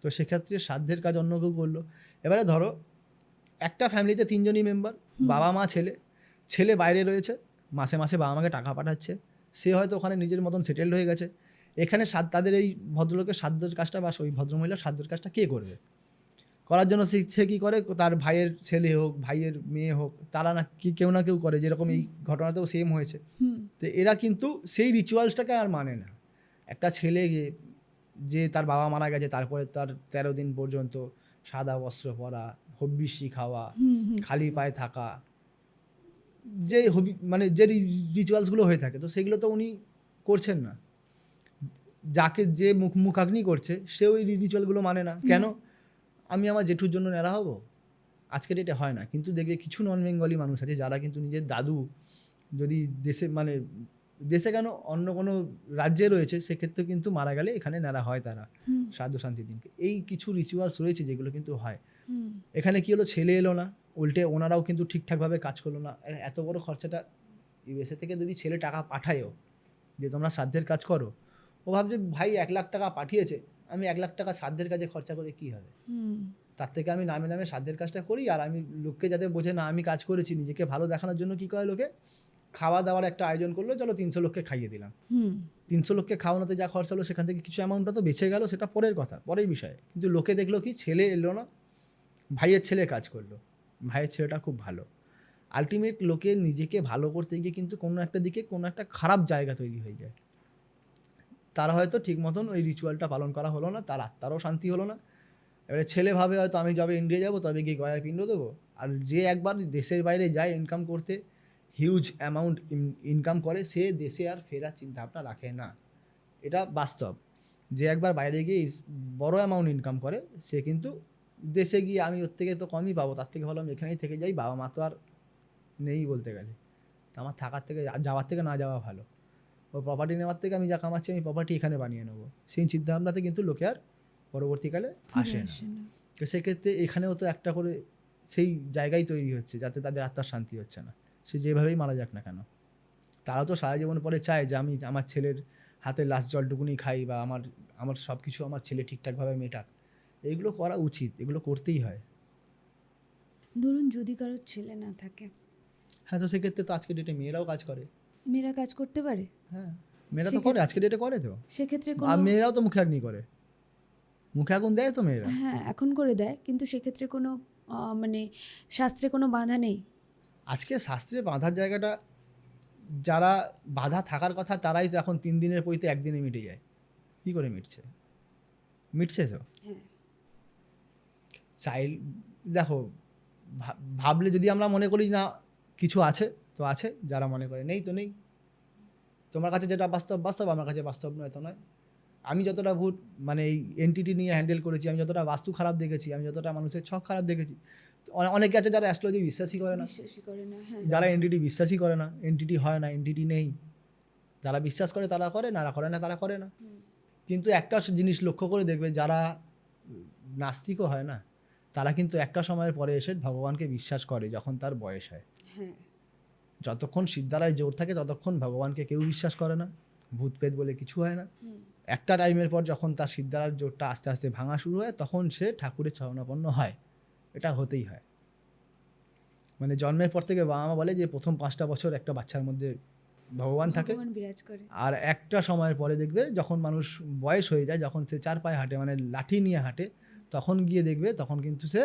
তো সেক্ষেত্রে শ্রাদ্ধের কাজ অন্য কেউ করলো। এবারে ধরো একটা ফ্যামিলিতে 3 জনই মেম্বার, বাবা মা ছেলে, ছেলে বাইরে রয়েছে, মাসে মাসে বাবা মাকে টাকা পাঠাচ্ছে, সে হয়তো ওখানে নিজের মতন সেটেলড হয়ে গেছে। এখানে তাদের এই ভদ্রলোকের শ্রাদ্ধের কাজটা বা ওই ভদ্রমহিলার শ্রাদ্ধের কাজটা কে করবে? করার জন্য সে কী করে, তার ভাইয়ের ছেলে হোক, ভাইয়ের মেয়ে হোক, তারা না কি কেউ না কেউ করে, যেরকম এই ঘটনাতেও সেম হয়েছে। তো এরা কিন্তু সেই রিচুয়ালসটাকে আর মানে না। একটা ছেলে যে তার বাবা মারা গেছে, তারপরে তার 13 দিন পর্যন্ত সাদা বস্ত্র পরা, হব্বিষ্যি খাওয়া, খালি পায়ে থাকা, যে মানে যে রিচুয়ালসগুলো হয়ে থাকে, তো সেগুলো তো উনি করছেন না। যাকে যে মুখাগ্নি করছে সে ওই রিচুয়ালগুলো মানে না। কেন? আমি আমার জেঠুর জন্য ন্যাড়া হব? আজকের ডেটে হয় না, কিন্তু দেখবে কিছু নন বেঙ্গলি মানুষ আছে যারা কিন্তু নিজের দাদু যদি দেশে, মানে দেশে কেন অন্য কোনো রাজ্যে রয়েছে, সেক্ষেত্রে কিন্তু মারা গেলে এখানে ন্যাড়া হয় তারা শ্রাদ্ধ শান্তির দিনকে। এই কিছু রিচুয়ালস রয়েছে যেগুলো কিন্তু হয়। এখানে কি হলো, ছেলে এলো না, উল্টে ওনারাও কিন্তু ঠিকঠাকভাবে কাজ করলো না। এত বড় খরচাটা ইউএসএ থেকে যদি ছেলে টাকা পাঠায়ও যে তোমরা শ্রাদ্ধের কাজ করো, ও ভাবছে ভাই 1 লাখ টাকা পাঠিয়েছে, আমি 1 লাখ টাকা শ্রাদ্ধের কাজে খরচা করে কী হবে? তার থেকে আমি নামে নামে শ্রাদ্ধের কাজটা করি। আর আমি লোককে যাতে বোঝে না আমি কাজ করেছি, নিজেকে ভালো দেখানোর জন্য কী করে লোকে খাওয়া দাওয়ার একটা আয়োজন করলো, চলো 300 লোককে খাইয়ে দিলাম। 300 লোককে খাওয়ানোতে যা খরচা হলো সেখান থেকে কিছু অ্যামাউন্টটা তো বেঁচে গেল, সেটা পরের কথা, পরের বিষয়। কিন্তু লোকে দেখলো কি, ছেলে এলো না, ভাইয়ের ছেলে কাজ করলো, ভাইয়ের ছেলেটা খুব ভালো। আলটিমেট লোকে নিজেকে ভালো করতে গিয়ে কিন্তু কোনো একটা দিকে কোনো একটা খারাপ জায়গা তৈরি হয়ে যায়। তার হয়তো ঠিক মতন ওই রিচুয়ালটা পালন করা হলো না, তার আত্মারও শান্তি হলো না। এবারে ছেলে ভাবে হয়তো আমি যবে ইন্ডিয়া যাবো তবে গিয়ে গয়ায় পিণ্ড দেবো। আর যে একবার দেশের বাইরে যায় ইনকাম করতে, হিউজ অ্যামাউন্ট ইনকাম করে, সে দেশে আর ফেরার চিন্তাভাবনা রাখে না। এটা বাস্তব। যে একবার বাইরে গিয়ে বড় অ্যামাউন্ট ইনকাম করে, সে কিন্তু দেশে গিয়ে আমি ওর থেকে তো কমই পাবো, তার থেকে ভালো আমি এখানেই থেকে যাই, বাবা মা তো আর নেই বলতে গেলে, তো আমার থাকার থেকে যাওয়ার থেকে না যাওয়া ভালো। ও প্রপার্টি নেওয়ার থেকে আমি যা কামাচ্ছি আমি প্রপার্টি এখানে বানিয়ে নেবো, সেই চিন্তাভাবনাতে কিন্তু লোকে আর পরবর্তীকালে আসে না। তো সেক্ষেত্রে এখানেও তো একটা করে সেই জায়গায় তৈরি হচ্ছে যাতে তাদের আত্মার শান্তি হচ্ছে না, সে যেভাবেই মারা যাক না কেন। তারা তো সারা জীবন পরে চায় যে আমি আমার ছেলের হাতে লাস্ট জলটুকুনি খাই, বা আমার সব কিছু আমার ছেলে ঠিকঠাকভাবে মেটাক। এইগুলো করা উচিত, এগুলো করতেই হয়। ধরুন যদি কারোর ছেলে না থাকে, হ্যাঁ, তো সেক্ষেত্রে তো আজকের ডেটে মেয়েরাও কাজ করে। মেয়েরা কাজ করতে পারে? হ্যাঁ, মেয়েরা তো করে, আজকের ডেটে করে। তো সেক্ষেত্রে আর মেয়েরাও তো মুখে আগুন করে, মুখে আগুন দেয় তো মেয়েরা। হ্যাঁ, এখন করে দেয়, কিন্তু সেক্ষেত্রে কোনো মানে শাস্ত্রে কোনো বাধা নেই? আজকে শাস্ত্রে বাঁধার জায়গাটা, যারা বাধা থাকার কথা তারাই তো এখন 3 দিনের পইতে 1 দিনে মিটে যায়। কী করে মিটছে তো। দেখো, ভাবলে যদি আমরা মনে করি না কিছু আছে তো আছে, যারা মনে করে নেই তো নেই। তোমার কাছে যেটা বাস্তব বাস্তব, আমার কাছে বাস্তব নয় তো নয়। আমি যতটা মানে এই এনটিটি নিয়ে হ্যান্ডেল করেছি, আমি যতটা বাস্তু খারাপ দেখেছি, আমি যতটা মানুষের ছক খারাপ দেখেছি, অনেকে আছে যারা অ্যাস্ট্রোলজি বিশ্বাসই করে না, যারা এনটিটি বিশ্বাসই করে না, এনটিটি হয় না, এনটিটি নেই। যারা বিশ্বাস করে তারা করে, যারা করে না তারা করে না। কিন্তু একটা জিনিস লক্ষ্য করে দেখবে, যারা নাস্তিকও হয় না, তারা কিন্তু একটা সময়ের পরে এসে ভগবানকে বিশ্বাস করে যখন তার বয়স হয়। যতক্ষণ সিদ্ধারায় জোর থাকে ততক্ষণ ভগবানকে কেউ বিশ্বাস করে না, ভূতপ্রেত বলে কিছু হয় না। একটা টাইমের পর যখন তার সিদ্ধারার জোরটা আস্তে আস্তে ভাঙা শুরু হয়, তখন সে ঠাকুরের শরণাপন্ন হয়। এটা হতেই হয়। মানে জন্মের পর থেকে বাবা মা বলে যে প্রথম 5টা বছর একটা বাচ্চার মধ্যে ভগবান থাকে, আর একটা সময়ের পরে দেখবে যখন মানুষ বয়স হয়ে যায়, যখন সে 4 পায়ে হাঁটে, মানে লাঠি নিয়ে হাঁটে, তখন গিয়ে দেখবে তখন কিন্তু সে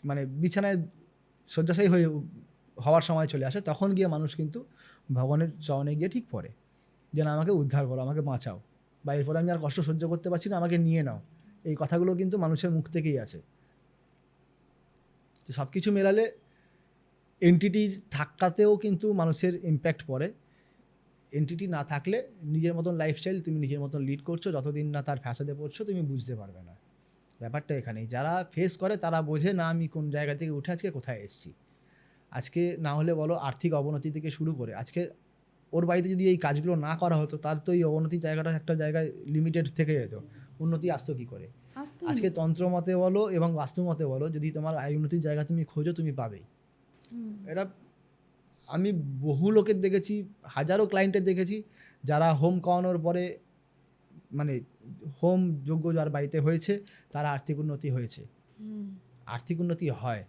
মানে বিছানায় শয্যাশায়ী হওয়ার সময় চলে আসে, তখন গিয়ে মানুষ কিন্তু ভগবানের চরণে গিয়ে ঠিক পড়ে যে না, আমাকে উদ্ধার করো, আমাকে বাঁচাও, বা এরপরে আমি আর কষ্ট সহ্য করতে পারছি না, আমাকে নিয়ে নাও। এই কথাগুলো কিন্তু মানুষের মুখ থেকেই আসে। তো সব কিছু মেলালে এন্টিটি থাকাতেও কিন্তু মানুষের ইম্প্যাক্ট পড়ে। এন্টিটি না থাকলে নিজের মতন লাইফস্টাইল তুমি নিজের মতন লিড করছো, যতদিন না তার ফ্যাসাদে পড়ছো তুমি বুঝতে পারবে না। ব্যাপারটা এখানেই, যারা ফেস করে তারা বোঝে না আমি কোন জায়গা থেকে উঠে আজকে কোথায় এসেছি। আজকে না হলে বলো আর্থিক অবনতি থেকে শুরু করে আজকে ওর বাড়িতে যদি এই কাজগুলো না করা হতো, তার তো এই অবনতির জায়গাটা একটা জায়গায় লিমিটেড থেকে যেত, উন্নতি আসতো কী করে। আজকে তন্ত্র মতে বলো এবং বাস্তু মতে বলো, যদি তোমার আয় উন্নতির জায়গা তুমি খোঁজো তুমি পাবেই। এটা আমি বহু লোকের দেখেছি, হাজারো ক্লায়েন্টের দেখেছি যারা হোম করানোর পরে মানে হোম যোগ্য যার বাড়িতে হয়েছে তারা আর্থিক উন্নতি হয়েছে, আর্থিক উন্নতি হয়।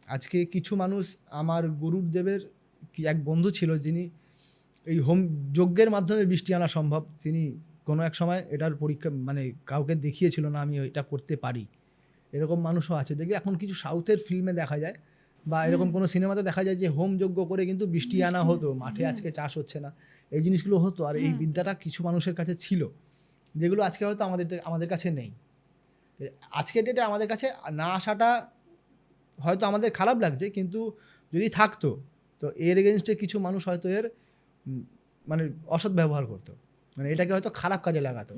আজকে কিছু মানুষ, আমার গুরুদেবের কি এক বন্ধু ছিল যিনি এই হোম যজ্ঞের মাধ্যমে বৃষ্টি আনা সম্ভব, তিনি কোনো এক সময় এটার পরীক্ষা মানে কাউকে দেখিয়েছিল না আমি এটা করতে পারি। এরকম মানুষও আছে, দেখবে এখন কিছু সাউথের ফিল্মে দেখা যায় বা এরকম কোনো সিনেমাতে দেখা যায় যে হোম যজ্ঞ করে কিন্তু বৃষ্টি আনা হতো, মাঠে আজকে চাষ হচ্ছে না, এই জিনিসগুলো হতো। আর এই বিদ্যাটা কিছু মানুষের কাছে ছিল, যেগুলো আজকে হয়তো আমাদের কাছে নেই। আজকের ডেটে আমাদের কাছে না আসাটা হয়তো আমাদের খারাপ লাগছে, কিন্তু যদি থাকতো তো এর এগেনস্টে কিছু মানুষ হয়তো এর মানে অসৎ ব্যবহার করতো, মানে এটাকে হয়তো খারাপ কাজে লাগাতো।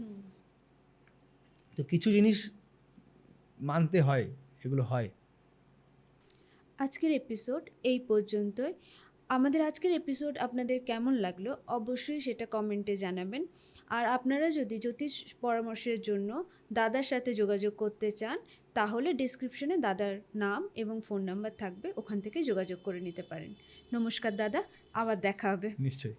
তো কিছু জিনিস মানতে হয়, এগুলো হয়। আজকের এপিসোড এই পর্যন্তই। আমাদের আজকের এপিসোড আপনাদের কেমন লাগলো অবশ্যই সেটা কমেন্টে জানাবেন। আর আপনারা যদি জ্যোতিষ পরামর্শের জন্য দাদার সাথে যোগাযোগ করতে চান তাহলে ডেসক্রিপশনে দাদার নাম এবং ফোন নাম্বার থাকবে, ওখান থেকে যোগাযোগ করে নিতে পারেন। নমস্কার দাদা, আবার দেখা হবে। নিশ্চয়ই।